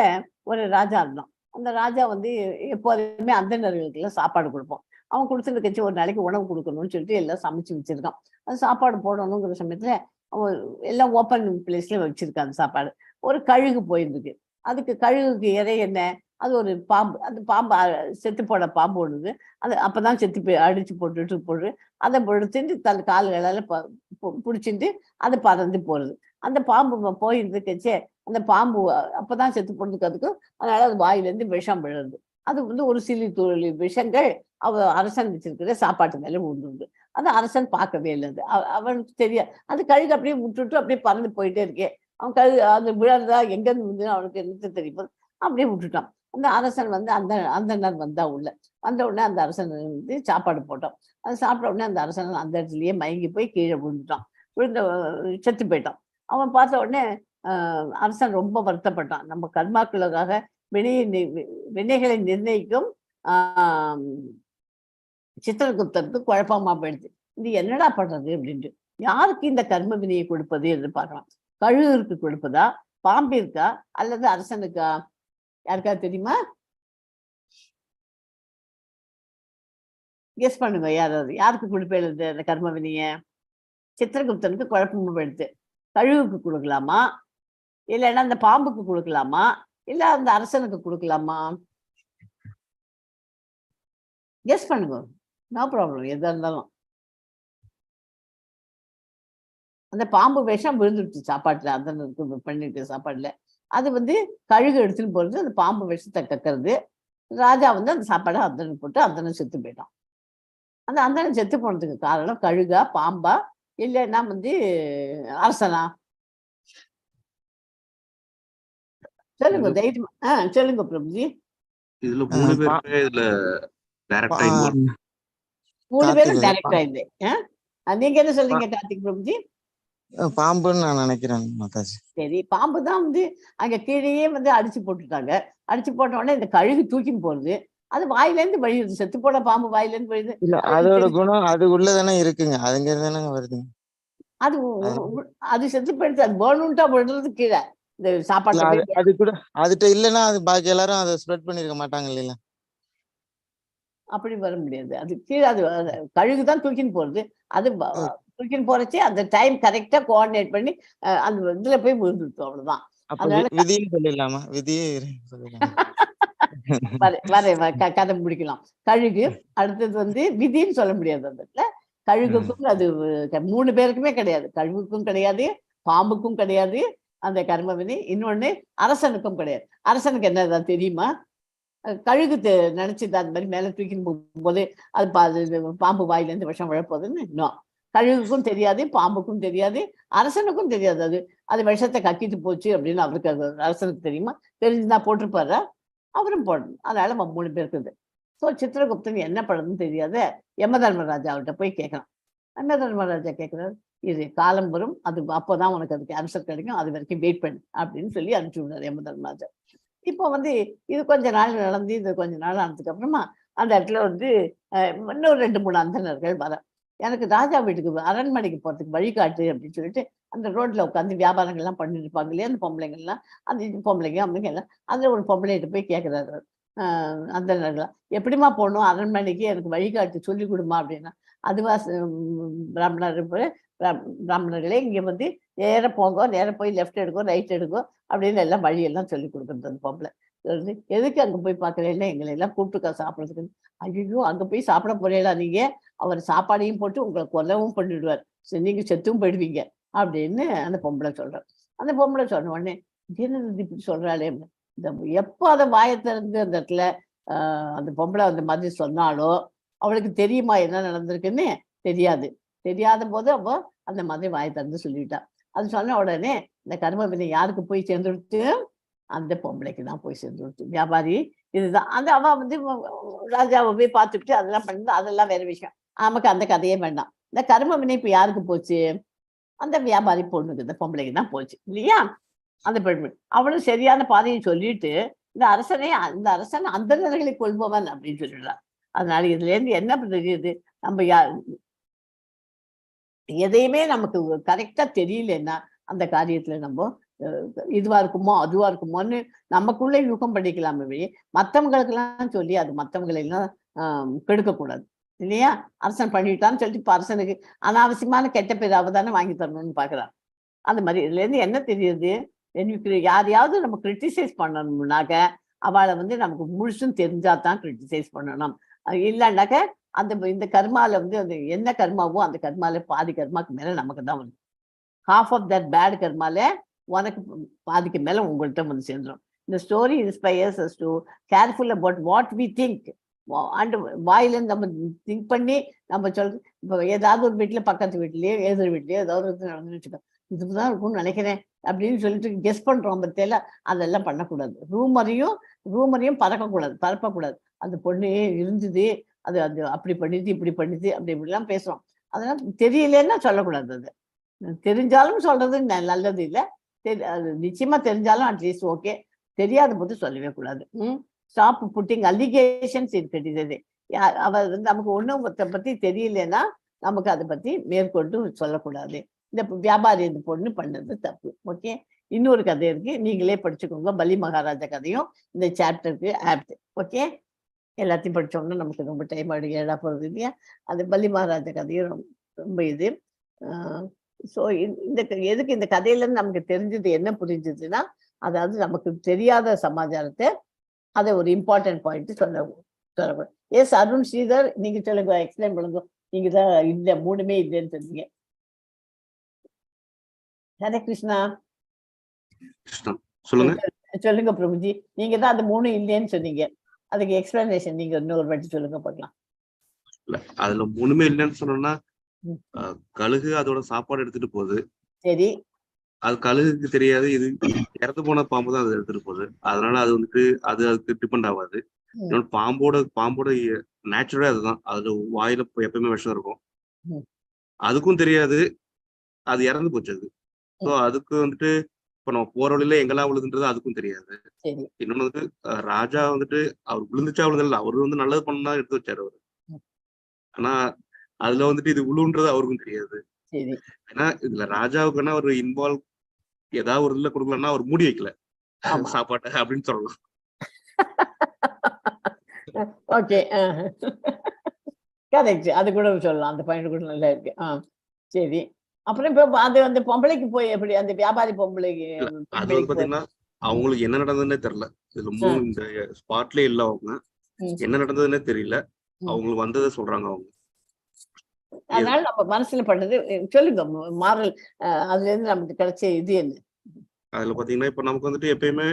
ஒரு ராஜா இருந்தான். அந்த ராஜா வந்து எப்போதுமே அந்தணர்களுக்கெல்லாம் சாப்பாடு கொடுப்போம். அவன் கொடுத்துட்டு கட்சி ஒரு நாளைக்கு உணவு கொடுக்கணும்னு சொல்லிட்டு எல்லாம் சமைச்சு வச்சிருக்கான். அது சாப்பாடு போடணுங்கிற சமயத்துல அவன் எல்லாம் ஓப்பன் பிளேஸ்ல வச்சிருக்கான். அந்த சாப்பாடு ஒரு கழுகு போயிருந்துக்கு. அதுக்கு கழுகுக்கு இறை என்ன, அது ஒரு பாம்பு. அந்த பாம்பு செத்து போட பாம்பு ஒண்ணுது. அது அப்பதான் செத்து அடிச்சு போட்டு அதை எடுத்துட்டு தன் கால்களால பிடிச்சிட்டு அது பறந்து போறது. அந்த பாம்பு போயிருந்துக்கச்சே அந்த பாம்பு அப்பதான் செத்து போடுறதுக்கு அதுக்கும், அதனால அது வாயிலேருந்து விஷம் விழுறது. அது வந்து ஒரு சிலி துளி விஷங்கள் அரசன் வச்சிருக்கிற சாப்பாட்டு மேல விழுந்துருது. அது அரசன் பார்க்கவே இல்லை. அவனுக்கு தெரியாது. அது கழுகு அப்படியே விட்டுட்டு அப்படியே பறந்து போயிட்டே இருக்கேன். அவன் அது விழறதா எங்கேருந்து வந்து அவனுக்கு என்ன தெரியும், அப்படியே விட்டுட்டான். அந்த அரசன் வந்து அந்தனர் வந்தா உள்ள வந்த உடனே அந்த அரசன் வந்து சாப்பாடு போட்டோம். அது சாப்பிட்ட உடனே அந்த அரசன் அந்த இடத்துலயே மயங்கி போய் கீழே விழுந்துட்டான். செத்து போயிட்டான். அவன் பார்த்த உடனே அரசன் ரொம்ப வருத்தப்பட்டான். நம்ம கர்மாக்களுக்காக வினைகளை நிர்ணயிக்கும் சித்திரகுப்தருக்கு குழப்பமா போயிடுது. இது என்னடா பண்றது அப்படின்ட்டு, யாருக்கு இந்த கர்ம வினையை கொடுப்பது என்று பார்க்கலாம். கழுகுக்கு கொடுப்பதா, பாம்பிற்கா, அல்லது அரசனுக்கா? யாருக்காவது தெரியுமா? கெஸ் பண்ணுங்க. யாருக்கு கொடுப்பேன் அந்த கர்ம வினைய? சித்திரகுப்தனுக்கு குழப்பமா போயிடுது. கழுகுக்கு கொடுக்கலாமா, இல்லைன்னா அந்த பாம்புக்கு கொடுக்கலாமா, இல்ல அந்த அரசனுக்கு கொடுக்கலாமா? கெஸ் பண்ணுங்க. நோ ப்ராப்ளம், எதா இருந்தாலும். அந்த பாம்பு விஷம் விழுந்துடுச்சு சாப்பாட்டுல, அந்த பண்ணிட்டு சாப்பாடுல. அது வந்து கழுகு எடுத்துன்னு போறது, அந்த பாம்பு விஷத்தை கக்கிறது. ராஜா வந்து அந்த சாப்பாடை அந்தனு போட்டு அந்தனன் செத்து போயிட்டான். அந்த அந்தனன் செத்து போனதுக்கு காரணம் கழுகா, பாம்பா, இல்லைன்னா வந்து அரசனா? சொல்லுங்க தைரியமா. சொல்லுங்க பிரபுஜி. இதுல 3 பேருமே இதுல டைரக்டா இன்வால்வ். 3 பேரும் டைரக்டா இல்லை. நீங்க என்ன சொல்றீங்க கார்த்திக் பிரபுஜி? பாம்புன்னு நான் நினைக்கிறேன் மாதாஜி. சரி, பாம்பு தான் வந்து அங்க கீழேயே வந்து அடிச்சு போட்டுட்டாங்க. அடிச்சு போட்ட உடனே இந்த கழுகு தூக்கின்னு போறது. அது வாயிலேருந்து வழியுது. செத்து போன பாம்பு வாயிலேருந்து வழியுது. இல்ல, அதோட குணம் அது உள்ளதானே இருக்குங்க. அதுங்க தானே வருதுங்க. அது செத்து போயிடுச்சு. அது போனுட்டா விடுறது கீழே இந்த சாப்பாடு. அது கூட அதுட்ட இல்லைன்னா அது பாக்கி எல்லாரும் அதை ஸ்ப்ரெட் பண்ணிருக்க மாட்டாங்க இல்லையா? அப்படி வர முடியாது. அது கீழே அது கழுகுதான் தூக்கின்னு போறது. அது தூக்கின்னு போறச்சு அந்த டைம் கரெக்டா கோஆர்டினேட் பண்ணி அந்த இதுல போய் விழுந்துட்டோம். அவ்வளவுதான். விதின்னு சொல்லிடலாமா? விதியே கதை முடிக்கலாம். கழுகு. அடுத்தது வந்து விதின்னு சொல்ல முடியாது. அந்த இடத்துல கழுகுக்கும் அது 3 பேருக்குமே கிடையாது. கழுகுக்கும் கிடையாது, பாம்புக்கும் கிடையாது அந்த கர்ம வினை. இன்னொன்னு அரசனுக்கும் கிடையாது. அரசனுக்கு என்ன ஏதாவது தெரியுமா? கழுகு நினைச்சுது அந்த மாதிரி மேல தூக்கின்னு போகும்போது அது பாம்பு வாயிலேருந்து விஷம் விழப்போகுதுன்னு. இன்னும் கழுகுக்கும் தெரியாது, பாம்புக்கும் தெரியாது, அரசனுக்கும் தெரியாது. அது அது விஷத்தை கக்கிட்டு போச்சு அப்படின்னு அவருக்கு அது அரசனுக்கு தெரியுமா? தெரிஞ்சுதான் போட்டிருப்பாரு. அவரும் போடணும். அதனால 3 பேருக்கு இது. ஸோ சித்திரகுப்தன் என்ன பண்ணணும்னு தெரியாத யமதர்மராஜா அவர்கிட்ட போய் கேட்கலாம். யமதர்மராஜா கேட்கிறாரு, இது காலம் வரும், அது அப்போதான் உனக்கு அதுக்கு ஆன்சர் கிடைக்கும், அது வரைக்கும் வெயிட் பண்ணு அப்படின்னு சொல்லி அனுப்பிச்சு விடுறாரு யமதர்மராஜா. இப்போ வந்து இது கொஞ்ச நாள் நடந்து, இது கொஞ்ச நாள் ஆனதுக்கு அப்புறமா அந்த இடத்துல வந்து இன்னும் 2-3 அந்தணர்கள் வர, எனக்கு ராஜா வீட்டுக்கு அரண்மனைக்கு போறதுக்கு வழிகாட்டு அப்படின்னு சொல்லிட்டு அந்த ரோட்ல உட்காந்து வியாபாரங்கள்லாம் பண்ணிட்டு இருப்பாங்க இல்லையா அந்த பொம்பளைங்கள்லாம். அந்த பொம்பளைங்க அவங்க எல்லாம் அதுல ஒரு பொம்பளைகிட்ட போய் கேட்கிறாரு அந்தணர்களா, எப்படிமா போகணும் அரண்மனைக்கு, எனக்கு வழிகாட்டு சொல்லி கொடுமா அப்படின்னா. அதுவா பிராமணர்களே, இங்க வந்து நேர போங்க, நேர போய் லெஃப்ட் எடுக்கும், ரைட் எடுக்கும் அப்படின்னு எல்லாம் வழியெல்லாம் சொல்லி கொடுக்குறது அந்த பொம்பளை. எதுக்கு அங்க போய் பார்க்கறேன், எங்களை எல்லாம் கூப்பிட்டுக்கா சாப்பிட்றதுக்கு. ஐயோ, அங்க போய் சாப்பிட போறீங்களா நீங்க? அவர் சாப்பாடையும் போட்டு உங்களை கொல்லவும் பண்ணிடுவார், நீங்க செத்தும் போயிடுவீங்க அப்படின்னு அந்த பொம்பளை சொல்றாரு. அந்த பொம்பளை சொன்ன உடனே என்னது இப்படி சொல்றாளே, இந்த எப்போ அதை வாயை திறந்து அந்த இடத்துல அந்த பொம்பளை அந்த மாதிரி சொன்னாலோ அவளுக்கு தெரியுமா என்ன நடந்திருக்குன்னு? தெரியாது. தெரியாத போது அவ அந்த மாதிரி வாயை திறந்து சொல்லிட்டா. அது சொன்ன உடனே இந்த கர்ம வினை யாருக்கு போய் சேர்ந்துடுத்து? அந்த பொம்பளைக்கு தான் போய் சேர்ந்துடுத்து. வியாபாரி இதுதான் அந்த அவ வந்து ராஜாவை போய் பார்த்துட்டு அதெல்லாம் பண்ணி, அதெல்லாம் வேற விஷயம், நமக்கு அந்த கதையே வேண்டாம். இந்த கர்ம வினை இப்ப யாருக்கு போச்சு? அந்த வியாபாரி பொண்ணுக்கு, இந்த பொம்பளைக்கு தான் போச்சு இல்லையா? அந்த பெண் அவளும் சரியான பாதையை சொல்லிட்டு இந்த அரசன் அந்தணர்களை கொள்பவன் அப்படின்னு சொல்லிடுறான். அதனால இதுல இருந்து என்ன தெரியுது, நம்ம எதையுமே நமக்கு கரெக்டா தெரியலன்னா அந்த காரியத்துல நம்ம இதுவா இருக்குமோ அதுவா இருக்குமோன்னு நமக்குள்ளே யூகம் பண்ணிக்கலாமே வழி மற்றவங்களுக்கு எல்லாம் சொல்லி அது மற்றவங்களை எல்லாம் கெடுக்கக்கூடாது இல்லையா? அரசன் பண்ணிட்டான்னு சொல்லிட்டு இப்ப அரசனுக்கு அனாவசியமான கெட்ட பேர் அவதானே வாங்கி தரணும்னு பாக்குறான். அந்த மாதிரி இதுல இருந்து என்ன தெரியுது, யாரையாவது நம்ம கிரிட்டிசைஸ் பண்ணணும்னாக்க அவளை வந்து நமக்கு முழுசும் தெரிஞ்சாதான் கிரிட்டிசைஸ் பண்ணணும். இல்லைன்னாக்க இந்த கர்மால வந்து அந்த என்ன கர்மாவோ அந்த கர்மால பாதி கர்மாக்கு மேல நமக்கு தான் வருது. ஹாஃப் ஆஃப் தட் பேட் கர்மால உனக்கு பாதிக்கு மேல உங்கள்கிட்ட வந்து சேர்ந்துடும். இந்த story inspires us to careful about what we think. And வாயிலேருந்து நம்ம திங்க் பண்ணி நம்ம சொல்றது. இப்போ ஏதாவது ஒரு வீட்டுல பக்கத்து வீட்லயோ எதிர் வீட்லயோ ஏதாவது நடந்துன்னு வச்சுக்கோ, இதுதான் இருக்கும்னு நினைக்கிறேன் அப்படின்னு சொல்லிட்டு கெஸ் பண்றோம் பத்தியில, அதெல்லாம் பண்ணக்கூடாது. ரூமரையும் பரப்பக்கூடாது. அந்த பொண்ணு இருந்தது, அது அப்படி பண்ணிது இப்படி பண்ணிது அப்படி இப்படிலாம் பேசுறோம். அதெல்லாம் தெரியலன்னா சொல்லக்கூடாது. அது தெரிஞ்சாலும் சொல்றது நல்லது இல்லை. அது நிச்சயமா தெரிஞ்சாலும் அட்லீஸ்ட் ஓகே, தெரியாத போது சொல்லவே கூடாது. ஸ்டாப் புட்டிங் அலிகேஷன்ஸ் இருக்கிறது. அவர் வந்து நமக்கு ஒன்றும் பத்தி தெரியலன்னா நமக்கு அதை பத்தி மேற்கொண்டு சொல்லக்கூடாது. இந்த வியாபாரி இந்த பொண்ணு பண்ணது தப்பு. ஓகே, இன்னொரு கதை இருக்கு, நீங்களே படிச்சுக்கோங்க. பலி மகாராஜா கதையும் இந்த சாப்டருக்கு ஆப்ட். ஓகே, எல்லாத்தையும் படிச்சோம்னா நமக்கு ரொம்ப டைம் ஏடா போறது இல்லையா? அது பலி மகாராஜா கதையும் ரொம்ப இது. ஸோ எதுக்கு இந்த கதையில இருந்து நமக்கு தெரிஞ்சது என்ன புரிஞ்சுதுன்னா, அதாவது நமக்கு தெரியாத சமாச்சாரத்தை அதை ஒரு இம்பார்ட்டன்ட் பாயிண்ட் சொல்லக்கூடாது. எஸ் அருண் ஸ்ரீதர், நீங்க சொல்லுங்க, எக்ஸ்பிளைன் பண்ணுங்க. நீங்க தான் இல்லை, 3மே இல்லைன்னு சொன்னீங்க. ஹரே கிருஷ்ணா. சொல்லுங்க பிரபுஜி, நீங்க தான் அந்த 3 இல்லைன்னு சொன்னீங்க. அதுக்கு எக்ஸ்பிளனேஷன் நீங்க இன்னொரு வாட்டி சொல்லுங்க பார்க்கலாம். அதுல 3மே இல்லைன்னு சொன்னோம்னா, கழுகு அதோட சாப்பாடு எடுத்துட்டு போகுது. சரி, அது கழுகுக்கு தெரியாது இது இறந்து போன பாம்பு தான் அதை எடுத்துட்டு போகுது. அதனால அது வந்துட்டு அதுக்கு டிபெண்ட் ஆகாது. பாம்போட நேச்சுரலே அதுதான், அதுல வாயில எப்பயுமே விஷம் இருக்கும். அதுக்கும் தெரியாது அது இறந்து போச்சு. அது ஸோ அதுக்கு வந்துட்டு இப்ப நம்ம போற வழியில எங்கெல்லாம் விழுதுன்றது அதுக்கும் தெரியாது. இன்னொன்னு வந்து ராஜா வந்துட்டு அவர் விழுந்துச்சா விழுந்தல, அவரு வந்து நல்லது பண்ணா எடுத்து வச்சாரு அவரு. ஆனா அதுல வந்துட்டு இது விழுன்றது அவருக்கும் தெரியாது. ஏன்னா இதுல ராஜாவுக்குன்னா ஒரு இன்வால்வ் ஏதாவது ஒரு இதுல கொடுக்கலன்னா அவர் மூடி வைக்கல சாப்பாட்டை அப்படின்னு சொல்லலாம். Okay, correct. அது கூட சொல்லலாம், அந்த பாயிண்ட் கூட நல்லா இருக்கு. சரி, அப்புறம் இப்ப அது அந்த பொம்பளைக்கு போய் எப்படி அந்த வியாபாரி பொம்பளைக்கு அது வந்து பாத்தீங்கன்னா அவங்களுக்கு என்ன நடந்ததுன்னே தெரியல. இதுல 3 இந்த ஸ்பாட்லயே இல்ல அவங்க. என்ன நடந்ததுன்னே தெரியல. அவங்களுக்கு வந்ததை சொல்றாங்க அவங்க. அதனால நம்ம மனசுல பண்ணது சொல்லுங்க. மாரல் அதுல இருந்து நமக்கு கிடைச்ச இது என்ன? அதுல பாத்தீங்கன்னா இப்ப நமக்கு வந்துட்டு எப்பயுமே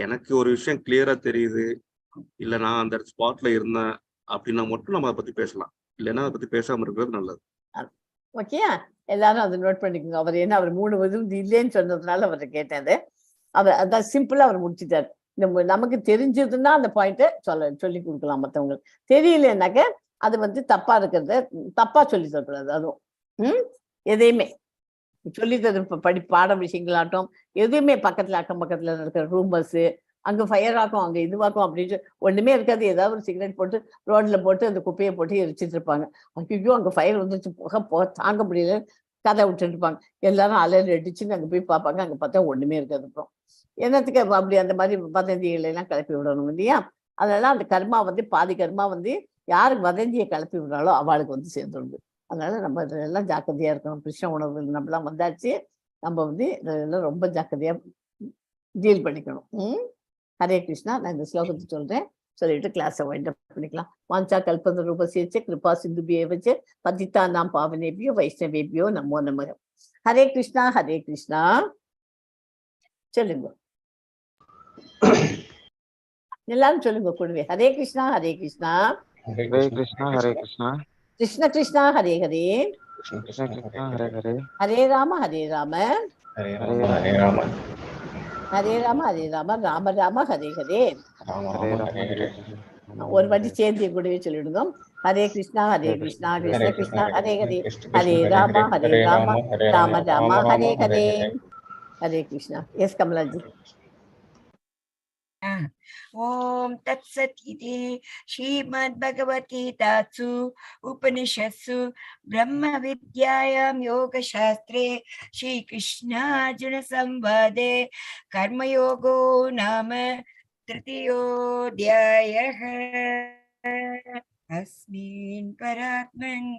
எனக்கு ஒரு விஷயம் கிளியரா தெரியுது, இல்ல நான் அந்த ஸ்பாட்ல இருந்தேன் அப்படின்னா மட்டும் நம்ம அதை பத்தி பேசலாம். இல்லைன்னா அதை பத்தி பேசாம இருக்கிறது நல்லது. ஓகே, எல்லாரும் அதை நோட் பண்ணிக்கோங்க. அவர் என்ன அவர் 3 இது இல்லைன்னு சொன்னதுனால அவரை கேட்டது. அவர் அதான் சிம்பிளா அவர் முடிச்சுட்டார். நமக்கு தெரிஞ்சதுன்னா அந்த பாயிண்ட்டை சொல்லி கொடுக்கலாம் மற்றவங்களுக்கு. தெரியலன்னாக்க அது வந்து தப்பா இருக்கிறத தப்பா சொல்லி தரக்கூடாது. அதுவும் எதையுமே சொல்லி தர பாட விஷயங்களாட்டும் எதுவுமே பக்கத்துல அக்கம் பக்கத்துல இருக்கிற ரூமர்ஸ், அங்க ஃபயர் ஆகும் அங்க இதுவாக்கும் அப்படின்ட்டு ஒண்ணுமே இருக்காது. ஏதாவது ஒரு சிகரெட் போட்டு ரோட்ல போட்டு அந்த குப்பையை போட்டு எரிச்சிட்டு இருப்பாங்க. ஐயோ அங்க ஃபயர் வந்துச்சு, புகை தாங்க முடியல, கதை விட்டுட்டு இருப்பாங்க. எல்லாரும் அலையில அடிச்சுன்னு அங்க போய் பார்ப்பாங்க. அங்க பார்த்தா ஒண்ணுமே இருக்காது. அப்புறம் என்னத்துக்கு அப்படி அந்த மாதிரி வதந்திகளை எல்லாம் கிளப்பி விடணும் இல்லையா? அதனால அந்த கர்மா வந்து பாதி கர்மா வந்து யாருக்கு வதந்தியை கிளப்பி விடுறாளோ அவளுக்கு வந்து சேர்ந்துருது. அதனால நம்ம இதெல்லாம் ஜாக்கிரதையா இருக்கணும். கிருஷ்ண உணவு நம்மளாம் வந்தாச்சு, நம்ம வந்து இதெல்லாம் ரொம்ப ஜாக்கிரதையா டீல் பண்ணிக்கணும். ஹரே கிருஷ்ணா. நான் இந்த ஸ்லோகத்தை சொல்றேன், சொல்லிட்டு கிளாஸை வைண்ட் அப் பண்ணிக்கலாம். வாஞ்சா கல்பந்த ரூபசேச்ச கிருபா சிந்துபியேவச்ச பதித்தா நாம் பாவனேபியோ வைஷ்ணவேபியோ நமோ நமக. ஹரே கிருஷ்ணா ஹரே கிருஷ்ணா. சொல்லுங்க எல்லாரும் சொல்லுங்க கூடவே. ஹரே கிருஷ்ணா ஹரே கிருஷ்ணா ஹரே கிருஷ்ணா ஹரே கிருஷ்ணா கிருஷ்ண கிருஷ்ணா ஹரே ஹரே கிருஷ்ண கிருஷ்ணா ஹரே ஹரே ஹரே ராம ஹரே ராம ஹரே ராம ஹரே ராம ஹரே ராம ஹரே ராம ராம ராம ஹரே ஹரே. ராம ஹரே ராம ராம ஹரே ஹரே ஹரே ஒரு வாட்டி சேர்ந்து கூடவே சொல்லிடுங்க. ஹரே கிருஷ்ணா ஹரே கிருஷ்ணா கிருஷ்ண ஹரே கிருஷ்ணா கிருஷ்ண ஹரே ஹரே கிருஷ்ண ஹரே கிருஷ்ண ராம ஹரே ஹரே ராம ஹரே ராம ராம ராம ராம ஹரே ராம ஹரே. ஹரே ஹரே கிருஷ்ணா. எஸ் கமலாஜி. ஓம் தத்சத் இதி ஸ்ரீமத் பகவத்கீதாசு உபனிஷத்சு பிரம்ம வித்யாயாம் யோக சாஸ்திரே ஸ்ரீ கிருஷ்ணார்ஜுன சம்வாதே கர்மயோகோ நாம तृतीयोऽध्यायः अस्मिन् परात्मन्